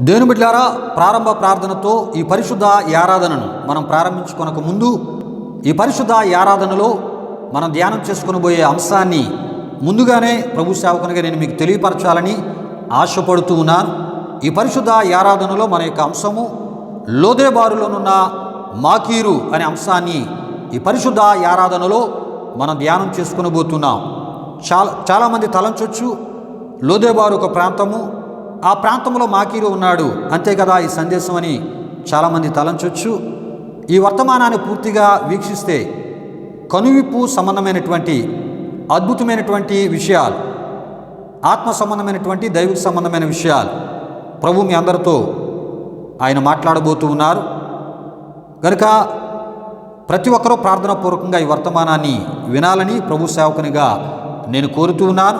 దేవుని బిడ్డలారా, ప్రారంభ ప్రార్థనతో ఈ పరిశుద్ధ ఆరాధనను మనం ప్రారంభించుకొనక ముందు ఈ పరిశుద్ధ ఆరాధనలో మనం ధ్యానం చేసుకొని పోయే అంశాన్ని ముందుగానే ప్రభు సేవకునిగా నేను మీకు తెలియపరచాలని ఆశపడుతూ ఉన్నాను. ఈ పరిశుద్ధ ఆరాధనలో మన యొక్క అంశము లోదేబారులోనున్న మాకీరు అనే అంశాన్ని ఈ పరిశుద్ధ ఆరాధనలో మనం ధ్యానం చేసుకొని పోతున్నాం. చాలామంది తలంచొచ్చు, లోదేబారు ఒక ప్రాంతము, ఆ ప్రాంతంలో మాకీరు ఉన్నాడు, అంతే కదా ఈ సందేశం అని చాలామంది తలంచొచ్చు. ఈ వర్తమానాన్ని పూర్తిగా వీక్షిస్తే కనువిప్పు సంబంధమైనటువంటి అద్భుతమైనటువంటి విషయాలు, ఆత్మ సంబంధమైనటువంటి దైవిక సంబంధమైన విషయాలు ప్రభు మీ అందరితో ఆయన మాట్లాడబోతూ ఉన్నారు. కనుక ప్రతి ఒక్కరూ ప్రార్థనాపూర్వకంగా ఈ వర్తమానాన్ని వినాలని ప్రభు సేవకునిగా నేను కోరుతూ ఉన్నాను.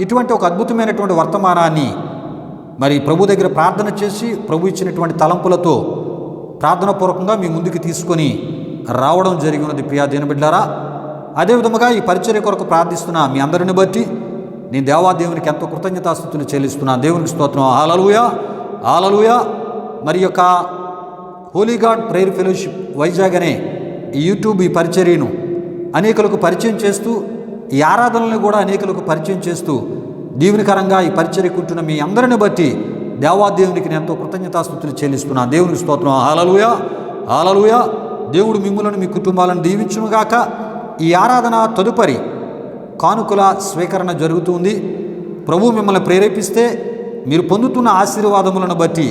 ఇటువంటి ఒక అద్భుతమైనటువంటి వర్తమానాన్ని మరి ప్రభు దగ్గర ప్రార్థన చేసి ప్రభు ఇచ్చినటువంటి తలంపులతో ప్రార్థనాపూర్వకంగా మీ ముందుకు తీసుకొని రావడం జరిగినది. ప్రియా దేవుని బిడ్డలారా, అదేవిధముగా ఈ పరిచర్య కొరకు ప్రార్థిస్తున్నా మీ అందరిని బట్టి నేను దేవాదేవునికి ఎంతో కృతజ్ఞతాస్తుతులు చెల్లిస్తున్నాను. దేవునికి స్తోత్రం. హల్లెలూయా, హల్లెలూయా. మరి యొక్క Holi God prayer fellowship Vizag అనే ఈ యూట్యూబ్ ఈ పరిచర్యను అనేకులకు పరిచయం చేస్తూ, ఈ ఆరాధనలను కూడా అనేకులకు పరిచయం చేస్తూ దీవెనకరంగా ఈ పరిచర్యకుంటున్న మీ అందరిని బట్టి దేవాదేవునికి నేను ఎంతో కృతజ్ఞతాస్తుతులు చెల్లిస్తున్నాను. దేవునికి స్తోత్రం. హల్లెలూయా, హల్లెలూయా. దేవుడు మిమ్ములను మీ కుటుంబాలను దీవించునుగాక. ఈ ఆరాధన తదుపరి కానుకల స్వీకరణ జరుగుతుంది. ప్రభు మిమ్మల్ని ప్రేరేపిస్తే మీరు పొందుతున్న ఆశీర్వాదములను బట్టి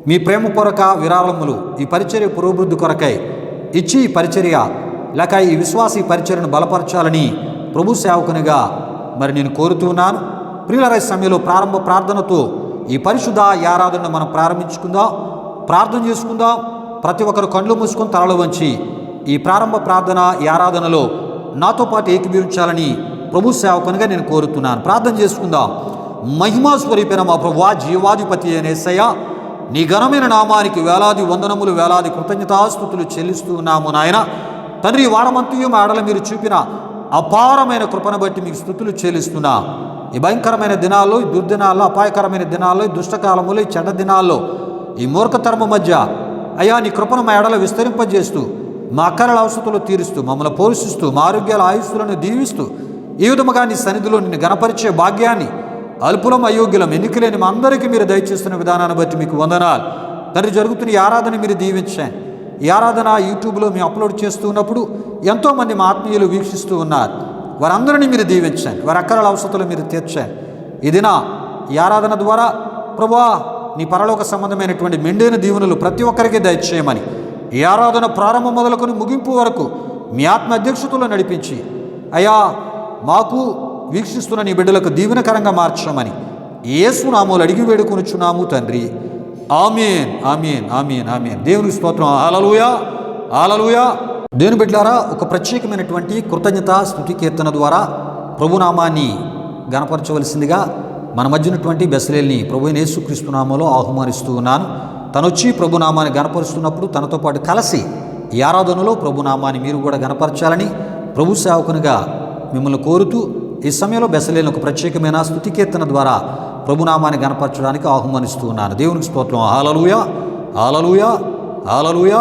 మీ ప్రేమపూర్వక విరాళములు ఈ పరిచర్య పురోభివృద్ధి కొరకై ఇచ్చి ఈ పరిచర్య లేక ఈ విశ్వాస ఈ పరిచర్యను బలపరచాలని ప్రభు సేవకునిగా మరి నేను కోరుతూ ఉన్నాను. ప్రియులారా, సమయంలో ప్రారంభ ప్రార్థనతో ఈ పరిశుద్ధ ఆరాధనను మనం ప్రారంభించుకుందాం, ప్రార్థన చేసుకుందాం. ప్రతి ఒక్కరు కళ్ళు మూసుకొని తలలు వంచి ఈ ప్రారంభ ప్రార్థన ఆరాధనలో నాతో పాటు ఏకీభవించాలని ప్రభు సేవకునిగా నేను కోరుతున్నాను. ప్రార్థన చేసుకుందాం. మహిమా స్వరూపైన మా ప్రభువా, జీవాధిపతి అయిన యేసయ్య, నీ ఘనమైన నామానికి వేలాది వందనములు, వేలాది కృతజ్ఞతాస్తుతులు చెల్లిస్తూ ఉన్నాము నాయన. తండ్రి, ఈ వారమంతయు మా ఆడల మీరు చూపిన అపారమైన కృపను బట్టి మీకు స్తుతులు చెల్లిస్తున్నా. ఈ భయంకరమైన దినాల్లో, ఈ దుర్దినాల్లో, అపాయకరమైన దినాల్లో, ఈ దుష్టకాలములో, ఈ చెడ్డ దినాల్లో, ఈ మూర్ఖతరము మధ్య అయ్యా నీ కృపను మా ఎడల విస్తరింపజేస్తూ, మా అక్కరల అవసరతలు తీరుస్తూ, మమ్మల్ని పోషిస్తూ, మా ఆరోగ్యాల ఆయుస్సులను దీవిస్తూ, ఈ విధముగా నీ సన్నిధిలో నిన్ను గణపరిచే భాగ్యాన్ని అల్పులం అయోగ్యులం ఎన్నికలేని మా అందరికీ మీరు దయచేస్తున్న విధానాన్ని బట్టి మీకు వందనాలు. తండ్రి, జరుగుతున్న ఈ ఆరాధన మీరు దీవించండి. ఈ ఆరాధన యూట్యూబ్లో మేము అప్లోడ్ చేస్తూ ఉన్నప్పుడు ఎంతోమంది మా ఆత్మీయులు వీక్షిస్తూ ఉన్నారు. వారందరినీ మీరు దీవించండి, వారి అక్కరల అవసరతలు మీరు తీర్చండి. ఇదినా ఈ ఆరాధన ద్వారా ప్రభువా నీ పరలోక సంబంధమైనటువంటి మెండైన దీవెనలు ప్రతి ఒక్కరికి దయచేయమని, ఈ ఆరాధన ప్రారంభం మొదలుకొని ముగింపు వరకు మీ ఆత్మ అధ్యక్షతలో నడిపించి అయ్యా మాకు వీక్షిస్తున్న నీ బిడ్డలకు దీవెనకరంగా మార్చమని యేసు నామములో అడిగి వేడుకొనుచున్నాము తండ్రి. ఆమేన్, ఆమేన్, ఆమేన్, ఆమేన్. దేవునికి స్తోత్రం. హల్లెలూయా, హల్లెలూయా. దేవుని బిడ్డలారా, ఒక ప్రత్యేకమైనటువంటి కృతజ్ఞత స్తుతి కీర్తన ద్వారా ప్రభునామాన్ని గణపరచవలసిందిగా మన మధ్యనటువంటి బెసలేల్ని ప్రభు యేసుక్రీస్తు నామములో ఆహ్వానిస్తూ ఉన్నాను. తనొచ్చి ప్రభునామాన్ని గణపరుస్తున్నప్పుడు తనతో పాటు కలిసి ఈ ఆరాధనలో ప్రభునామాన్ని మీరు కూడా గణపరచాలని ప్రభు సేవకునిగా మిమ్మల్ని కోరుతూ ఈ సమయంలో బెసలేని ఒక ప్రత్యేకమైన స్తుతి కీర్తన ద్వారా ప్రభునామాన్ని గణపరచడానికి ఆహ్వానిస్తూ ఉన్నాను. దేవునికి స్తోత్రం. హల్లెలూయా, హల్లెలూయా, హల్లెలూయా.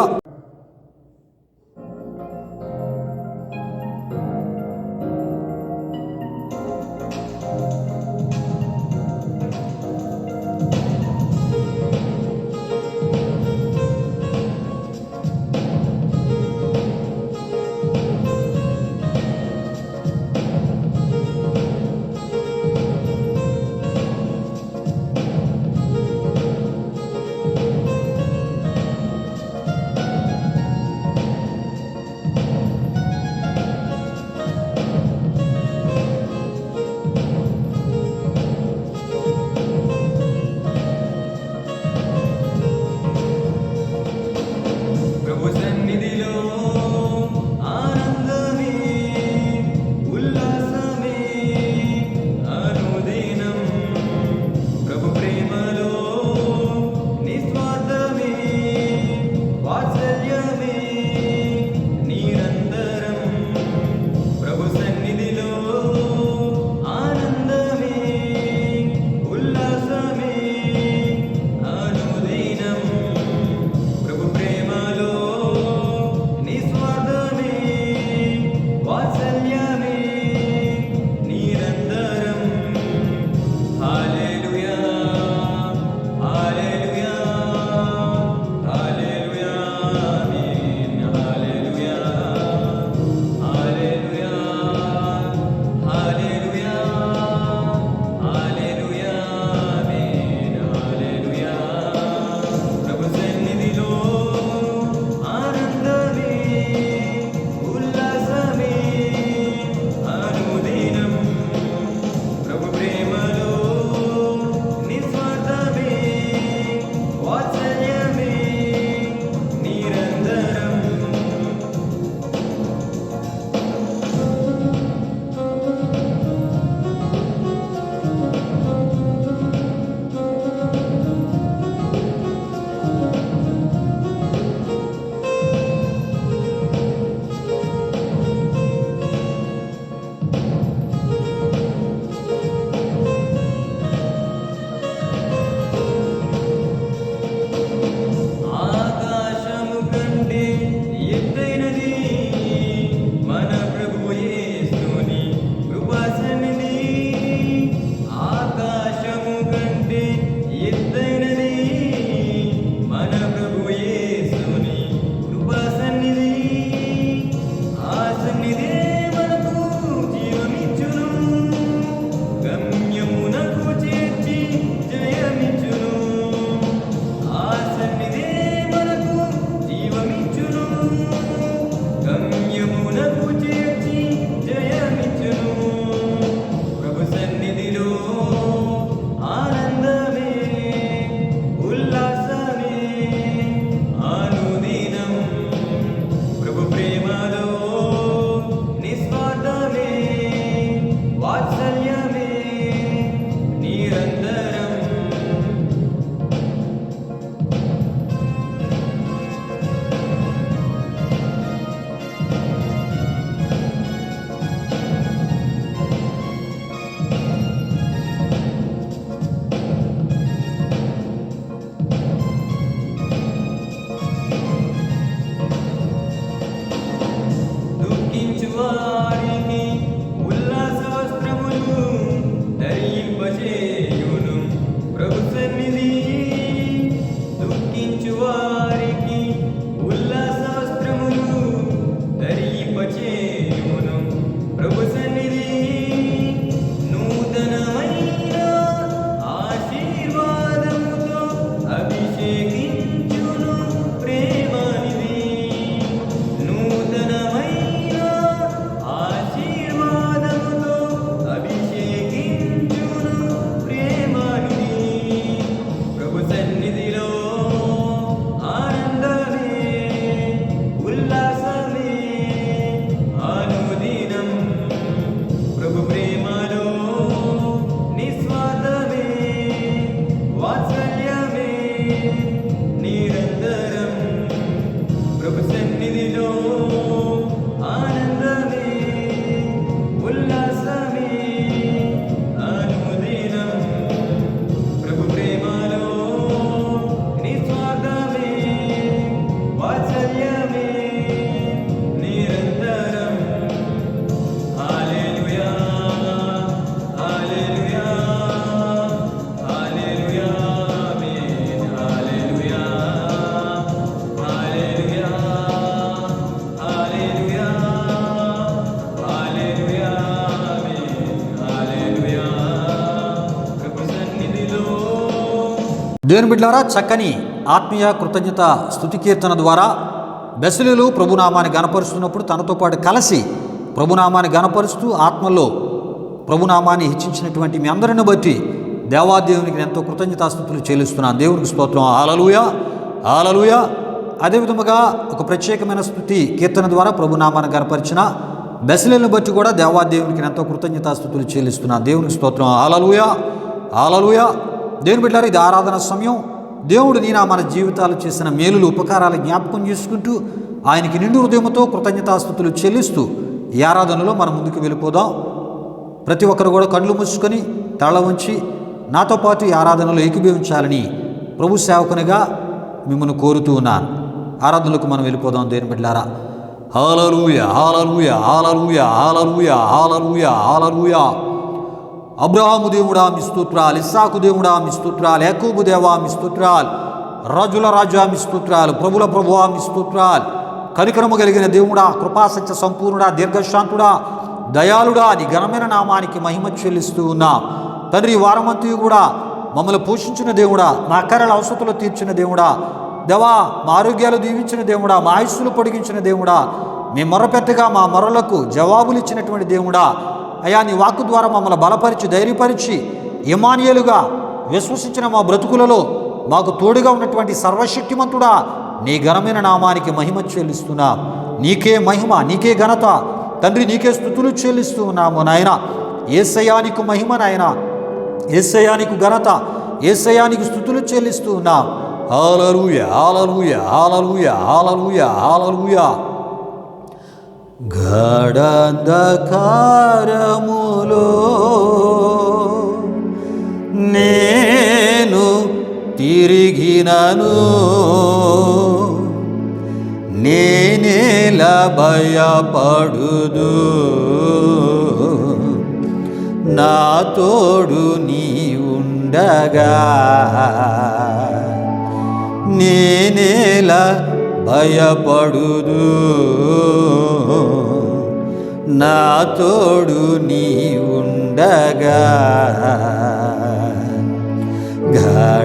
ఎత్తైనది మన ప్రభు యేసుని కృపా సన్నిధి. ఆ సన్నిధే మనకు జీవమిచ్చును, గమ్యమునకు చేర్చి జయమిచ్చును. ఆ సన్నిధే మనకు జీవమిచ్చును, గమ్యమునకు చేర్చి జయమిచ్చును. ప్రభు సన్నిధిలో ఆనందమే, ఉల్లాసమే అనుదినం. ప్రభు ప్రేమలో నిస్వార్థమే, వాత్సల్యమే నిరంతరం. దుఃఖించు వారికి ఉల్లాస వస్త్రములు ధరింపజేయును ప్రభు సన్నిధి. దుఃఖించు వారికి ఉల్లాస వస్త్రములు ధరింపజేయును ప్రభు సన్నిధి. నూతనమైన ఆశీర్వాదముతో అభిషేకించును ప్రేమనిధి. నూతనమైన ఆశీర్వాదముతో అభిషేకించును ప్రేమనిధి. ప్రభు సన్నిధిలో ఆనందమే, ఉల్లాసమే అనుదినం. ప్రభు ప్రేమలో నిస్వార్థమే, వాత్సల్యమే నిరంతరం. ప్రభు సన్నిధిలో ఆనందమే, ఉల్లాసమే అనుదినం. ప్రభు ప్రేమలో నిస్వార్థమే, వాత్సల్యమే నిరంతరం. హల్లెలూయా, హల్లెలూయా, హల్లెలూయా, ఆమేన్. హల్లెలూయా, హల్లెలూయా, హల్లెలూయా, హల్లెలూయా, ఆమేన్. హల్లెలూయా. ప్రభు సన్నిధిలో దేవుని బిడ్డలారా, చక్కని ఆత్మీయ కృతజ్ఞత స్తుతి కీర్తన ద్వారా బెసలేలు ప్రభునామాన్ని గణపరుస్తున్నప్పుడు తనతో పాటు కలిసి ప్రభునామాన్ని గణపరుస్తూ ఆత్మలో ప్రభునామాన్ని హెచ్చించినటువంటి మీ అందరిని బట్టి దేవాదేవునికి ఎంతో కృతజ్ఞతాస్తుతులు చెల్లిస్తున్నాను. దేవునికి స్తోత్రం. హల్లెలూయా, హల్లెలూయా. అదేవిధముగా ఒక ప్రత్యేకమైన స్తుతి కీర్తన ద్వారా ప్రభునామాన్ని గణపరిచిన బెసలేలను బట్టి కూడా దేవాదేవునికి ఎంతో కృతజ్ఞతాస్తుతులు చెల్లిస్తున్నాను. దేవునికి స్తోత్రం. హల్లెలూయా, హల్లెలూయా. దేవుని బిడ్డలారా, ఇది ఆరాధన సమయం. దేవుడు నీనా మన జీవితాలు చేసిన మేలులు ఉపకారాలు జ్ఞాపకం చేసుకుంటూ ఆయనకి నిండు హృదయంతో కృతజ్ఞతాస్తుతులు చెల్లిస్తూ ఈ ఆరాధనలో మనం ముందుకు వెళ్ళిపోదాం. ప్రతి ఒక్కరు కూడా కళ్ళు మూసుకొని తల ఉంచి నాతో పాటు ఈ ఆరాధనలో ఏకీభవించాలని ప్రభు సేవకునిగా మిమ్మల్ని కోరుతూ ఉన్నాను. ఆరాధనలకు మనం వెళ్ళిపోదాం. దేవుని బిడ్డలారా, హల్లెలూయా, హల్లెలూయా, హల్లెలూయా, హల్లెలూయా, హల్లెలూయా, హల్లెలూయా. అబ్రహాము దేవుడా మీ స్తోత్రాలు, ఇస్సాకు దేవుడా మీ స్తోత్రాలు, యాకోబు దేవా మీ స్తోత్రాలు, రాజుల రాజా మీ స్తోత్రాలు, ప్రభుల ప్రభువా మీ స్తోత్రాలు. కనికరము కలిగిన దేవుడా, కృపాసత్య సంపూర్ణుడా, దీర్ఘశాంతుడా, దయాళుడా, నీ ఘనమైన నామానికి మహిమ చెల్లిస్తూ ఉన్నాం. తండ్రి, ఈ వారమంతా కూడా మమ్మల్ని పోషించిన దేవుడా, మా అక్కరల అవసరతలు తీర్చిన దేవుడా, దేవా మా ఆరోగ్యాలు దీవించిన దేవుడా, మా ఆయుస్సులు పొడిగించిన దేవుడా, మీ మొరపెట్టగా మా మొరలకు జవాబులు ఇచ్చినటువంటి దేవుడా, అయా నీ వాక్కు ద్వారా మమ్మల్ని బలపరిచి ధైర్యపరిచి ఇమానియేలుగా విశ్వసించిన మా బ్రతుకులలో మాకు తోడుగా ఉన్నటువంటి సర్వశక్తిమంతుడా, నీ ఘనమైన నామానికి మహిమ చెల్లిస్తున్నా. నీకే మహిమ, నీకే ఘనత తండ్రి, నీకే స్తుతులు చెల్లిస్తూ ఉన్నాము నాయన. యేసయ్యా నీకు మహిమ నాయన, యేసయ్యా నీకు ఘనత, యేసయ్యా నీకు స్తుతులు చెల్లిస్తూ ఉన్నాం. హల్లెలూయా, హల్లెలూయా, హల్లెలూయా, హల్లెలూయా, హల్లెలూయా. గాఢంధకారములో నేను తిరిగినను, నేనేలా భయపడుదు, నా తోడు నీ ఉండగా నేనేలా భయపడుదు, నా తోడు నీ ఉండగా. గాఢాంధకారములో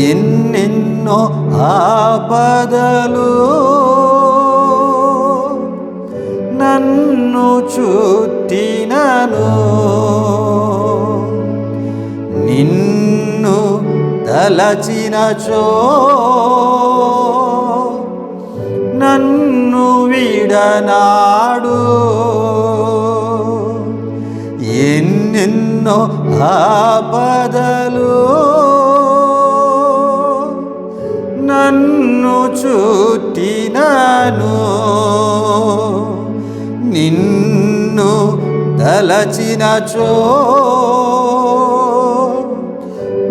ఎన్నెన్నో ఆపదలు నన్ను చుట్టినను, నిన్ను తలచినచో నన్ను విడనాడు. ఎన్నెన్నో ఆపదలు నన్ను చుట్టినను, నిన్ను తలచినచో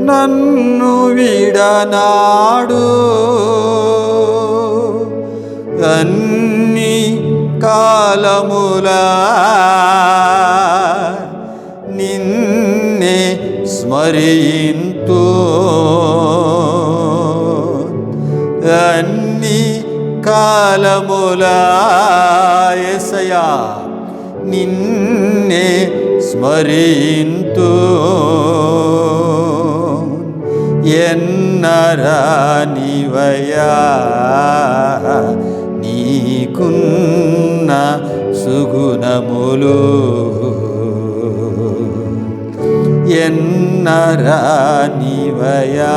నన్ను విడనాడు. అన్ని కాలములా నిన్నే స్మరింతు, అన్ని కాలములా యేసయ్యా నిన్నే స్మరింతు. ఎన్నరానివయ్యా నీకున్న సుగుణములు, ఎన్నరానివయ్యా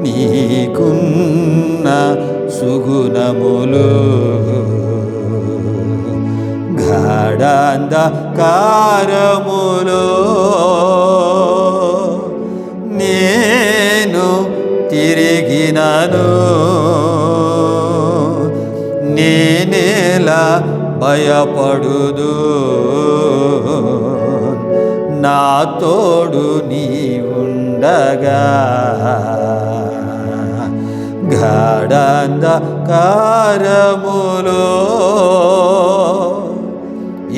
నీకున్న సుగుణములు. గాఢాంధకారములో నేను తిరిగినను, నేనేలా భయపడుదు, నా తోడు నీ ఉండగా. గాఢాంధకారములో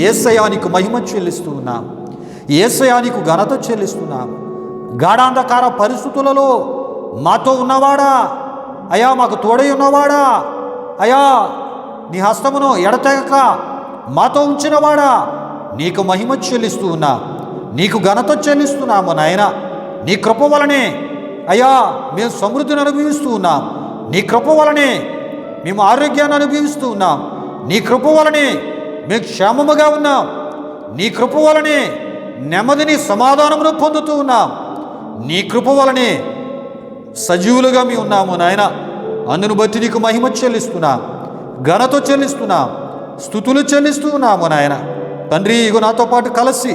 యేసయ్యా నీకు మహిమ చెల్లిస్తూ ఉన్నాం, యేసయ్యా నీకు ఘనత చెల్లిస్తున్నాం. గాఢాంధకార పరిస్థితులలో మాతో ఉన్నవాడా, అయా మాకు తోడై ఉన్నవాడా, అయా నీ హస్తమును ఎడతెగక మాతో ఉంచినవాడా, నీకు మహిమ చెల్లిస్తూ ఉన్నా, నీకు ఘనత చెల్లిస్తున్నాము నాయన. నీ కృప వలనే అయ్యా మేము సమృద్ధిని అనుభవిస్తూ ఉన్నాం, నీ కృప వలనే మేము ఆరోగ్యాన్ని అనుభవిస్తూ ఉన్నాం, నీ కృప వలనే మేము క్షేమముగా ఉన్నాం, నీ కృప వలనే నెమ్మదిని సమాధానమును పొందుతూ ఉన్నాం, నీ కృప వలనే సజీవులుగా మేము ఉన్నాము నాయన. అందును బట్టి నీకు మహిమ చెల్లిస్తున్నాం, ఘనత చెల్లిస్తున్నాం, స్తుతులు చెల్లిస్తూ ఉన్నాము నాయన. తండ్రి ఇగో నాతో పాటు కలిసి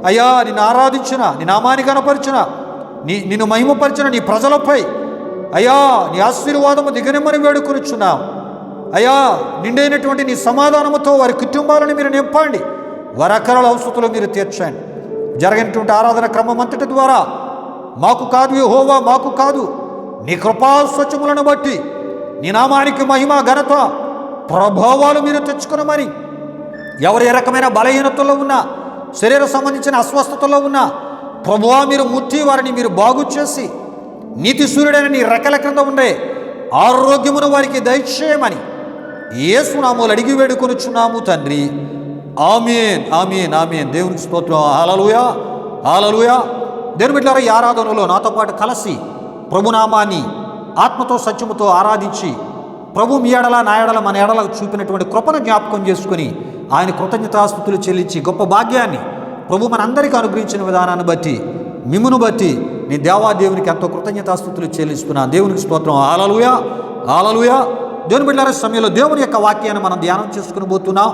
అయ్యా నిన్ను ఆరాధించిన, నీ నామాన్ని కనపరిచిన, నిన్ను మహిమపరిచిన నీ ప్రజలపై అయ్యా నీ ఆశీర్వాదము దిగనిమ్మని వేడుకొనిచున్నాం. అయ్యా నిండైనటువంటి నీ సమాధానముతో వారి కుటుంబాలను మీరు నింపండి, వారి అక్కరల అవసరతలు మీరు తీర్చండి. జరిగినటువంటి ఆరాధన క్రమం అంతటి ద్వారా మాకు కాదు యెహోవా, మాకు కాదు, నీ కృపా స్వచ్ఛములను బట్టి నీ నామానికి మహిమ ఘనత ప్రభావాలు మీరు తెచ్చుకునమని, ఎవరు ఏ రకమైన బలహీనతలో ఉన్నా, శరీర సంబంధించిన అస్వస్థతలో ఉన్నా ప్రభువా మీరు ముట్టి వారిని మీరు బాగు చేసి నీతి సూర్యుడైన నీ రెక్కల క్రింద ఉండే ఆరోగ్యమును వారికి దయచేయమని యేసు నామములో అడిగి వేడుకొనుచున్నాము తండ్రి. ఆమేన్, ఆమేన్, ఆమేన్. దేవునికి స్తోత్రం. హల్లెలూయా, హల్లెలూయా. దేవుని బిడ్డలారా, ఈ ఆరాధనలో నాతో పాటు కలిసి ప్రభునామాన్ని ఆత్మతో సత్యముతో ఆరాధించి ప్రభు మీ ఎడల నా ఎడల మన ఎడలకు చూపినటువంటి కృపను జ్ఞాపకం చేసుకుని ఆయన కృతజ్ఞతాస్తుతులు చెల్లించి గొప్ప భాగ్యాన్ని ప్రభు మనందరికీ అనుగ్రహించిన విధానాన్ని బట్టి మిమ్మును బట్టి నీ దేవాదేవునికి ఎంతో కృతజ్ఞతాస్తుతులు చెల్లిస్తున్నాను. దేవునికి స్తోత్రం. హల్లెలూయా, హల్లెలూయా. దేవుని బిడ్డలారా, సమయంలో దేవుని యొక్క వాక్యాన్ని మనం ధ్యానం చేసుకుని పోతున్నాం.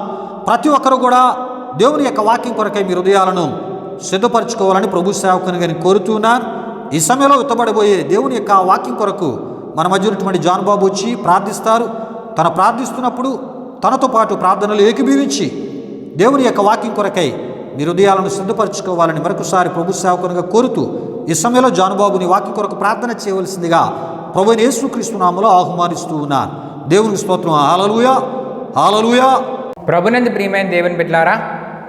ప్రతి ఒక్కరు కూడా దేవుని యొక్క వాక్యం కొరకై మీ హృదయాలను సిద్ధపరచుకోవాలని ప్రభు సేవకుని గారిని కోరుతున్నాను. ఈ సమయంలో ఉత్తబడబోయే దేవుని యొక్క వాక్యం కొరకు మన మధ్య ఉన్నటువంటి జాన్ బాబు వచ్చి ప్రార్థిస్తారు. తను ప్రార్థిస్తున్నప్పుడు తనతో పాటు ప్రార్థనలు ఏకీభవించి దేవుని యొక్క వాక్యం కొరకై మీ హృదయాలను సిద్ధపరచుకోవాలని మరొకసారి ప్రభు సేవకునిగా కోరుతూ ఈ సమయంలో జాన్ బాబుని వాక్యం కొరకు ప్రార్థన చేయవలసిందిగా ప్రభువైన యేసుక్రీస్తు నామములో ఆహ్వానిస్తూ ఉన్నాను. దేవునికి స్తోత్రం. హల్లెలూయా, హల్లెలూయా. ప్రభునందు ప్రియమైన దేవుని బిడ్డలారా,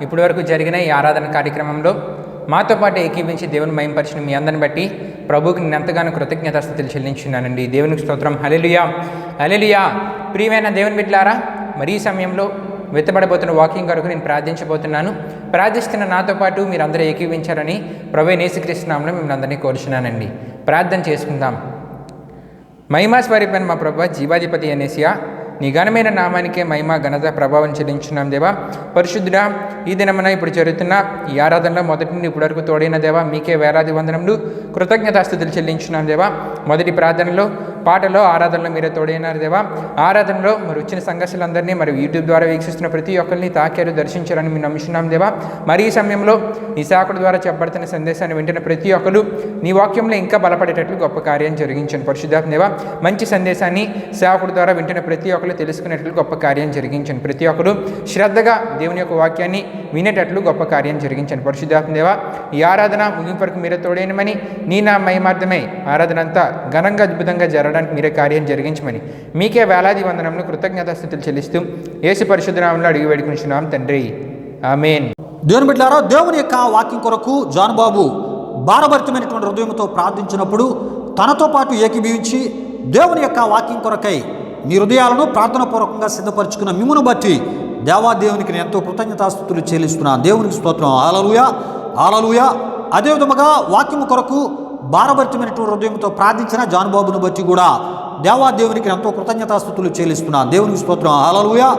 ఇప్పటి వరకు జరిగిన ఈ ఆరాధన కార్యక్రమంలో మాతో పాటు ఏకీవించి దేవుని మహింపరిచిన మీ అందరిని బట్టి ప్రభువుకి నేను ఎంతగానో కృతజ్ఞతాస్తుతులు చెల్లించున్నానండి. దేవునికి స్తోత్రం. హల్లెలూయా, హల్లెలూయా. ప్రియమైన దేవుని బిడ్డలారా, మరి ఈ సమయంలో వెత్తబడబోతున్న వాకింగ్ కొరకు నేను ప్రార్థించబోతున్నాను. ప్రార్థిస్తున్న నాతో పాటు మీరందరూ ఏకీవించారని ప్రభువైన యేసుక్రీస్తు నామములో మిమ్మల్ని అందరినీ కోరుచున్నానండి. ప్రార్థన చేసుకుందాం. మహిమా స్వరూపైన మా ప్రభువా, జీవాధిపతి అనేసియా, నీ ఘనమైన నామానికే మహిమ ఘనత ప్రభావం చెల్లించున్నాం దేవా. పరిశుద్ధుడా, ఈ దినమున ఇప్పుడు జరుగుతున్న ఈ ఆరాధనలో మొదటి నుండి ఇప్పటి వరకు తోడైన దేవా, మీకే వేలాది వందనములు కృతజ్ఞతాస్తుతులు చెల్లించున్నాం దేవా. మొదటి ప్రార్థనలో, పాటలో, ఆరాధనలో మీరే తోడైనారు దేవా. ఆరాధనలో మరి వచ్చిన సంఘర్షులందరినీ మరి యూట్యూబ్ ద్వారా వీక్షిస్తున్న ప్రతి ఒక్కరిని తాకారు, దర్శించారని మేము నమ్ముచున్నాం దేవా. మరి ఈ సమయంలో నీ సేవకుడి ద్వారా చెప్పబడుతున్న సందేశాన్ని వింటున్న ప్రతి ఒక్కరు నీ వాక్యంలో ఇంకా బలపడేటట్లు గొప్ప కార్యం జరిగించండి పరిశుద్ధాత్మ దేవా. మంచి సందేశాన్ని సేవకుడి ద్వారా వింటున్న ప్రతి ఒక్కరు తెలుసుకునేట్లు గొప్ప కార్యం జరిగించండి. ప్రతి ఒక్కరు శ్రద్ధగా దేవుని యొక్క వాక్యాన్ని వినేటట్లు గొప్ప కార్యం జరిగించండి పరిశుద్ధాత్మ దేవా. ఈ ఆరాధన ముగింపు వరకు మీరే తోడైనమని, నీ నా మహిమార్థమై ఆరాధన అంతా ఘనంగా అద్భుతంగా జరగడానికి మీరే కార్యం జరిగించమని మీకే వేలాది వందనములు కృతజ్ఞతాస్తుతులు చెల్లిస్తూ యేసు పరిశుద్ధ నామములో అడిగి వేడుకుంటున్నాం తండ్రి, ఆమేన్. దేవుని బిడ్డలారా, దేవుని యొక్క వాక్యం కొరకు జాన్ బాబు భారభరితమైనటువంటి హృదయంతో ప్రార్థించినప్పుడు తనతో పాటు ఏకీభవించి దేవుని యొక్క వాక్యం కొరకై మీ హృదయాలను ప్రార్థనాపూర్వకంగా సిద్ధపరచుకున్న మిమ్మును బట్టి దేవాదేవునికి నేను ఎంతో కృతజ్ఞతాస్తుతులు చెల్లిస్తున్నాను. దేవునికి స్తోత్రం. హల్లెలూయా, హల్లెలూయా. అదేవిధముగా వాక్యము కొరకు భారభరితమైనటువంటి హృదయంతో ప్రార్థించిన జాన్ బాబును బట్టి కూడా దేవాదేవునికి ఎంతో కృతజ్ఞతాస్తుతులు చెల్లిస్తున్నాను. దేవునికి స్తోత్రం. హల్లెలూయా,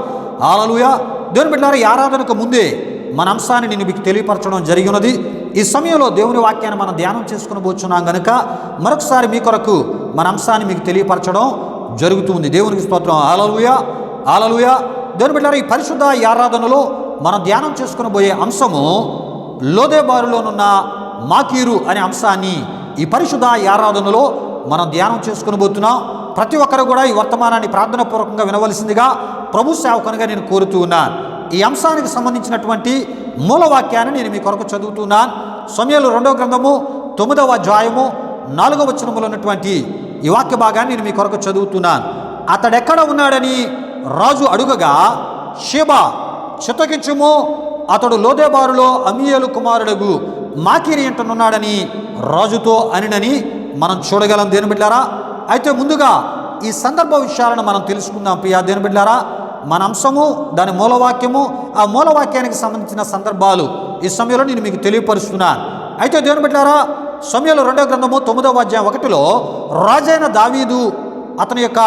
హల్లెలూయా. దేవుని బిడ్డలారా, ఈ ఆరాధనకు ముందే మన అంశాన్ని నేను మీకు తెలియపరచడం జరిగినది. ఈ సమయంలో దేవుని వాక్యాన్ని మనం ధ్యానం చేసుకుని పోతున్నాం కనుక మరొకసారి మీ కొరకు మన అంశాన్ని మీకు తెలియపరచడం జరుగుతుంది. దేవునికి స్తోత్రం. హల్లెలూయా, హల్లెలూయా. దేవుని బిడ్డలారా, ఈ పరిశుద్ధ ఈ ఆరాధనలో మనం ధ్యానం చేసుకుని పోయే అంశము లోదెబారులోనున్న మాకీరు అనే అంశాన్ని ఈ పరిశుద్ధ ఈ ఆరాధనలో మనం ధ్యానం చేసుకుని పోతున్నాం. ప్రతి ఒక్కరు కూడా ఈ వర్తమానాన్ని ప్రార్థనాపూర్వకంగా వినవలసిందిగా ప్రభు సేవకునిగా నేను కోరుతూ ఉన్నాను. ఈ అంశానికి సంబంధించినటువంటి మూలవాక్యాన్ని నేను మీ కొరకు చదువుతున్నాను. సమూయేలు 2వ గ్రంథము 9వ అధ్యాయము 4వ వచనములో ఉన్నటువంటి ఈ వాక్య భాగాన్ని నేను మీ కొరకు చదువుతున్నాను. అతడెక్కడ ఉన్నాడని రాజు అడుగగా, షేబా చిత్తగించుము, అతడు లోదెబారులో అమ్మీయేలు కుమారుడగు మాకీరు ఇంటనున్నాడని రాజుతో అనినని మనం చూడగలం. దేని బిడ్డారా, అయితే ముందుగా ఈ సందర్భ విషయాలను మనం తెలుసుకుందాం. ప్రియా దేని బిడ్డారా, మన అంశము, దాని మూలవాక్యము, ఆ మూలవాక్యానికి సంబంధించిన సందర్భాలు ఈ సమయంలో నేను మీకు తెలియపరుస్తున్నాను. అయితే దేవుని బిడ్డలారా, సమూయేలు 2వ గ్రంథము 9వ అధ్యాయం 1లో రాజైన దావీదు అతని యొక్క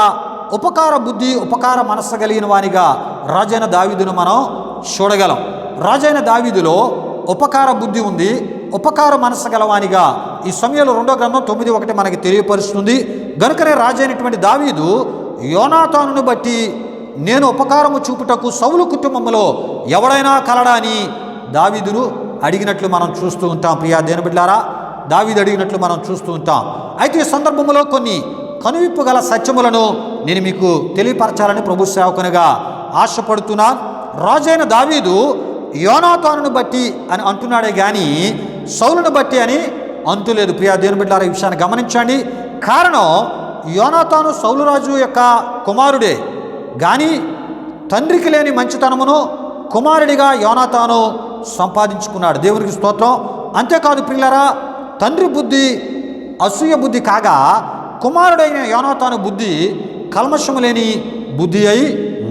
ఉపకార బుద్ధి, ఉపకార మనస్సు కలిగిన వానిగా రాజైన దావీదును మనం చూడగలం. రాజైన దావీదులో ఉపకార బుద్ధి ఉంది, ఉపకార మనస్సు గలవానిగా ఈ సమూయేలు 2వ గ్రంథం 9:1 మనకి తెలియపరుస్తుంది. గనుకనే రాజైనటువంటి దావీదు యోనాతానును బట్టి నేను ఉపకారము చూపుటకు సౌలు కుటుంబంలో ఎవడైనా కలడా అని దావీదును అడిగినట్లు మనం చూస్తూ ఉంటాం. ప్రియా దేని బిడ్డలారా, దావీదు అడిగినట్లు మనం చూస్తూ ఉంటాం. అయితే ఈ సందర్భంలో కొన్ని కనువిప్పు గల సత్యములను నేను మీకు తెలియపరచాలని ప్రభు సేవకునిగా ఆశపడుతున్నాను. రాజైన దావీదు యోనాతానును బట్టి అని అంటున్నాడే కానీ సౌలును బట్టి అని అంతులేదు. ప్రియా దేవుని బిడ్డలారా, ఈ విషయాన్ని గమనించండి. కారణం, యోనాతాను సౌలు రాజు యొక్క కుమారుడే కానీ తండ్రికి లేని మంచితనమును కుమారుడిగా యోనాతాను సంపాదించుకున్నాడు. దేవునికి స్తోత్రం. అంతేకాదు ప్రియులారా, తండ్రి బుద్ధి అసూయ బుద్ధి కాగా కుమారుడైన యోనాతాను బుద్ధి కల్మషము లేని బుద్ధి అయి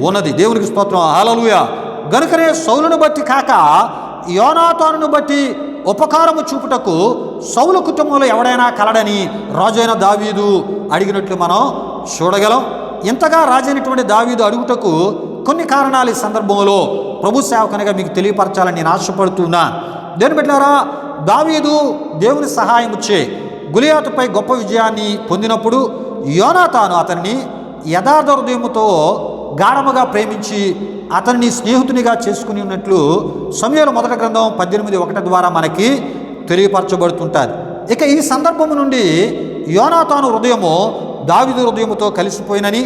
ఉన్నది. దేవునికి స్తోత్రం. హల్లెలూయా. గనుకనే సౌలును బట్టి కాక యోనాతానును బట్టి ఉపకారము చూపుటకు సౌలు కుటుంబంలో ఎవడైనా కలడని రాజైన దావీదు అడిగినట్లు మనం చూడగలం. ఇంతగా రాజైనటువంటి దావీదు అడుగుటకు కొన్ని కారణాలు ఈ సందర్భంలో ప్రభు సేవకునిగా మీకు తెలియపరచాలని నేను ఆశపడుతున్నా. దేని బిడ్డలారా, దావీదు దేవుని సహాయం ఇచ్చే గొలియాతుపై గొప్ప విజయాన్ని పొందినప్పుడు యోనాతాను అతన్ని యథార్థ హృదయముతో గాఢముగా ప్రేమించి అతన్ని స్నేహితునిగా చేసుకుని ఉన్నట్లు సమూయేలు 1వ గ్రంథం 18:1 ద్వారా మనకి తెలియపరచబడుతుంటారు. ఇక ఈ సందర్భము నుండి యోనాతాను హృదయము దావీదు హృదయముతో కలిసిపోయినని,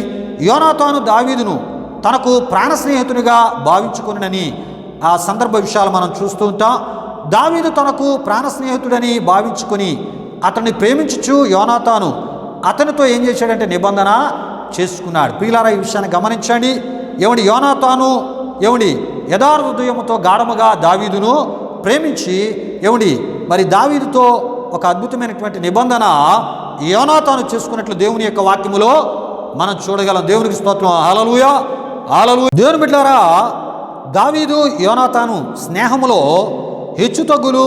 యోనాతాను దావీదును తనకు ప్రాణ స్నేహితునిగా భావించుకునని ఆ సందర్భ విషయాలు మనం చూస్తూ ఉంటాం. దావీదు తనకు ప్రాణ స్నేహితుడని భావించుకొని అతన్ని ప్రేమించుచు యోనాతాను అతనితో ఏం చేశాడంటే నిబంధన చేసుకున్నాడు. ప్రియులారా, ఈ విషయాన్ని గమనించండి. ఏమండి, యోనాతాను ఏమండి యథార్థ హృదయముతో గాఢముగా దావీదును ప్రేమించి ఏమండి మరి దావీదుతో ఒక అద్భుతమైనటువంటి నిబంధన యోనాతాను చేసుకున్నట్లు దేవుని యొక్క వాక్యములో మనం చూడగలం. దేవునికి స్తోత్రం. హల్లెలూయా, హల్లెలూయా. దేవుని బిడ్డలారా, దావీదు యోనాతాను స్నేహములో హెచ్చుతగ్గులు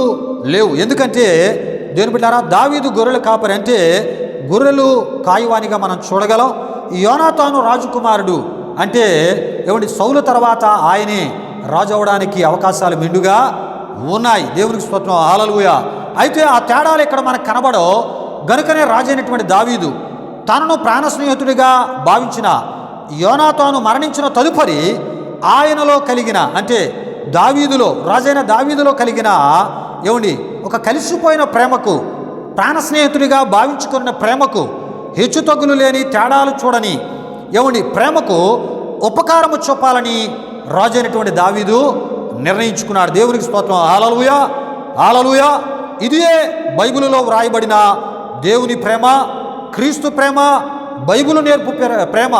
లేవు. ఎందుకంటే దేవుని బిడ్డలారా, దావీదు గొర్రెల కాపరి అంటే గొర్రెలు కాయువానిగా మనం చూడగలం. యోనాతాను రాజకుమారుడు అంటే ఏమండి సౌలు తర్వాత ఆయనే రాజు అవడానికి అవకాశాలు మెండుగా ఉన్నాయి. దేవునికి స్తోత్రం. హల్లెలూయా. అయితే ఆ తేడాలు ఇక్కడ మనకు కనబడో గనుకనే రాజైనటువంటి దావీదు తనను ప్రాణ స్నేహితుడిగా భావించిన యోనాతాను మరణించిన తదుపరి ఆయనలో కలిగిన అంటే దావీదులో రాజైన దావీదులో కలిగిన ఏమండి ఒక కలిసిపోయిన ప్రేమకు, ప్రాణ స్నేహితుడిగా భావించుకున్న ప్రేమకు, హెచ్చుతగ్గులు లేని తేడాలు చూడని ఏమండి ప్రేమకు ఉపకారము చూపాలని రాజైనటువంటి దావీదు నిర్ణయించుకున్నాడు. దేవునికి స్తోత్రం. హల్లెలూయా, హల్లెలూయా. ఇదే బైబిలులో వ్రాయబడిన దేవుని ప్రేమ, క్రీస్తు ప్రేమ, బైబిలు నేర్పు ప్రేమ,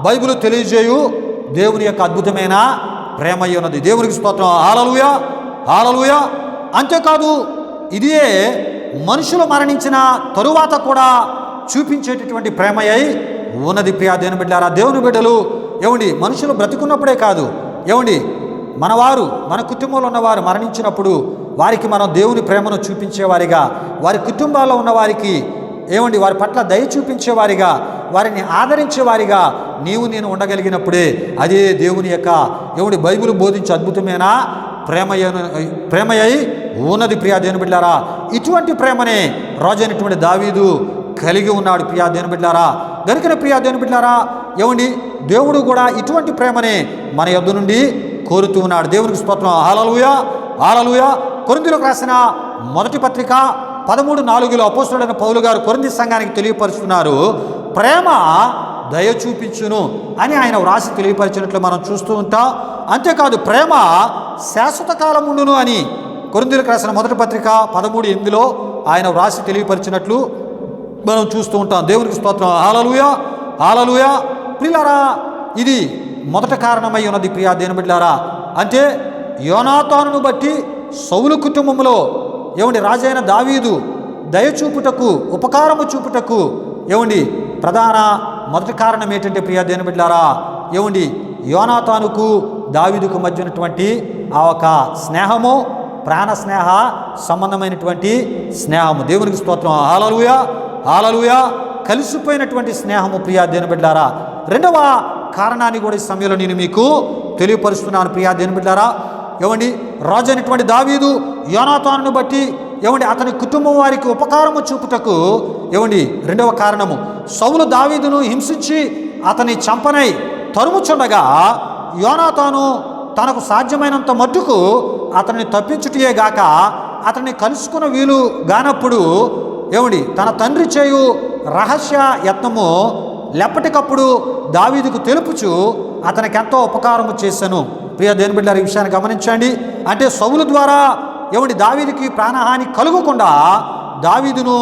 బైబిలు తెలియజేయు దేవుని యొక్క అద్భుతమైన ప్రేమ ఉన్నది. దేవునికి స్తోత్రం. హల్లెలూయా, హల్లెలూయా. అంతేకాదు ఇదే మనుషులు మరణించిన తరువాత కూడా చూపించేటటువంటి ప్రేమ అయి ఉన్నది. ప్రియా దేవుని బిడ్డలారా, దేవుని బిడ్డలు ఏమండి మనుషులు బ్రతికున్నప్పుడే కాదు, ఏమండి మనవారు మన కుటుంబంలో ఉన్నవారు మరణించినప్పుడు వారికి మనం దేవుని ప్రేమను చూపించేవారిగా, వారి కుటుంబాల్లో ఉన్నవారికి ఏమండి వారి పట్ల దయ చూపించేవారిగా, వారిని ఆదరించేవారిగా నీవు నేను ఉండగలిగినప్పుడే అదే దేవుని యొక్క ఏమండి బైబిల్ బోధించే అద్భుతమైన ప్రేమయ్యి ఉన్నది. ప్రియా దేవుని బిడ్డలారా, ఇటువంటి ప్రేమనే రాజైనటువంటి దావీదు కలిగి ఉన్నాడు. ప్రియా దేవుని బిడ్డలారా, గనుకనే ప్రియా దేవుని బిడ్డలారా ఏమండి దేవుడు కూడా ఇటువంటి ప్రేమనే మన యొద్ద నుండి కోరుతూ ఉన్నాడు. దేవునికి స్తోత్రం. హల్లెలూయా, హల్లెలూయా. కొరింథీయులకు రాసిన మొదటి పత్రిక 13:4 అపోస్తలుడైన పౌలు గారు కొరింథీ సంఘానికి తెలియపరుస్తున్నారు, ప్రేమ దయ చూపించును అని ఆయన వ్రాసి తెలియపరిచినట్లు మనం చూస్తూ ఉంటాం. అంతేకాదు ప్రేమ శాశ్వత కాలం ఉండును అని కొరింథీయులకు రాసిన మొదటి పత్రిక 13:8 ఆయన వ్రాసి తెలియపరిచినట్లు మనం చూస్తూ ఉంటాం. దేవునికి స్తోత్రం. హల్లెలూయా, హల్లెలూయా. ప్రియులారా, ఇది మొదట కారణమై ఉన్నది. ప్రియా దేవుని బిడ్డలారా, అంటే యోనాతానును బట్టి సౌలు కుటుంబంలో ఏమండి రాజైన దావీదు దయచూపుటకు, ఉపకారము చూపుటకు ఏమండి ప్రధాన మొదటి కారణం ఏంటంటే ప్రియా దేవుని బిడ్డలారా ఏమండి యోనాతానుకు దావీదుకు మధ్య ఉన్నటువంటి ఆ ఒక స్నేహము, ప్రాణ స్నేహ సంబంధమైనటువంటి స్నేహము. దేవునికి స్తోత్రం. హల్లెలూయా, హల్లెలూయా. కలిసిపోయినటువంటి స్నేహము. ప్రియా దేవుని బిడ్డలారా, రెండవ కారణాన్ని కూడా ఈ సమయంలో నేను మీకు తెలియపరుస్తున్నాను. ప్రియా దేవుని బిడ్డలారా ఏమండి రాజు అయినటువంటి దావీదు యోనాతానును బట్టి ఏమండి అతని కుటుంబం వారికి ఉపకారము చూపుటకు ఏమండి రెండవ కారణము, సౌలు దావీదును హింసించి అతని చంపనై తరుముచుండగా యోనాతాను తనకు సాధ్యమైనంత మట్టుకు అతన్ని తప్పించుటే గాక అతన్ని కలుసుకున్న వీలు గానప్పుడు ఏమండి తన తండ్రి చేయు రహస్య యత్నము లెప్పటికప్పుడు దావీదుకు తెలుపుచు అతనికి ఎంతో ఉపకారము చేశాను. ప్రియ దేవుని బిడ్డలారా, ఈ విషయాన్ని గమనించండి. అంటే సౌలు ద్వారా ఏమండి దావీదుకి ప్రాణహాని కలుగకుండా దావీదును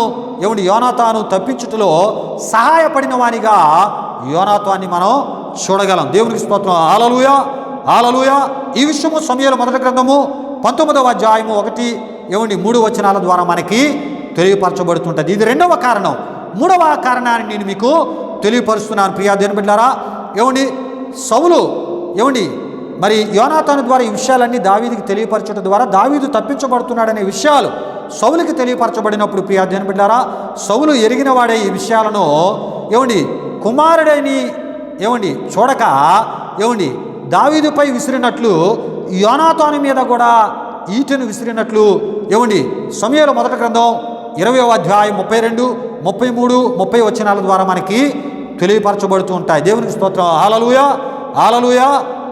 ఏమండి యోనాతాను తప్పించుటలో సహాయపడిన వానిగా యోనాతాన్ని మనం చూడగలం. దేవునికి స్తోత్రం. హల్లెలూయా, హల్లెలూయా. ఈ విషయము సమూయేలు మొదటి గ్రంథము 19వ అధ్యాయము 1-3 వచనాల ద్వారా మనకి తెలియపరచబడుతుంటుంది. ఇది రెండవ కారణం. మూడవ కారణాన్ని నేను మీకు తెలియపరుస్తున్నాను. ప్రియా దేవుని బిడ్డలారా ఏమండి సౌలు ఏమండి మరి యోనాతాను ద్వారా ఈ విషయాలన్నీ దావీదుకి తెలియపరచడం ద్వారా దావీదు తప్పించబడుతున్నాడనే విషయాలు సౌలుకి తెలియపరచబడినప్పుడు ప్రియా దేవుని బిడ్డలారా సౌలు ఎరిగిన వాడే ఈ విషయాలను ఏమండి కుమారుడని ఏమండి చూడక ఏమండి దావీదుపై విసిరినట్లు యోనాతాను మీద కూడా ఈటెను విసిరినట్లు ఏమండి సమూయేలు మొదటి గ్రంథం 20వ అధ్యాయం 32, 33, 30 వచనాల ద్వారా మనకి తెలియపరచబడుతూ ఉంటాయి. దేవునికి స్తోత్రం. హల్లెలూయా, హల్లెలూయా.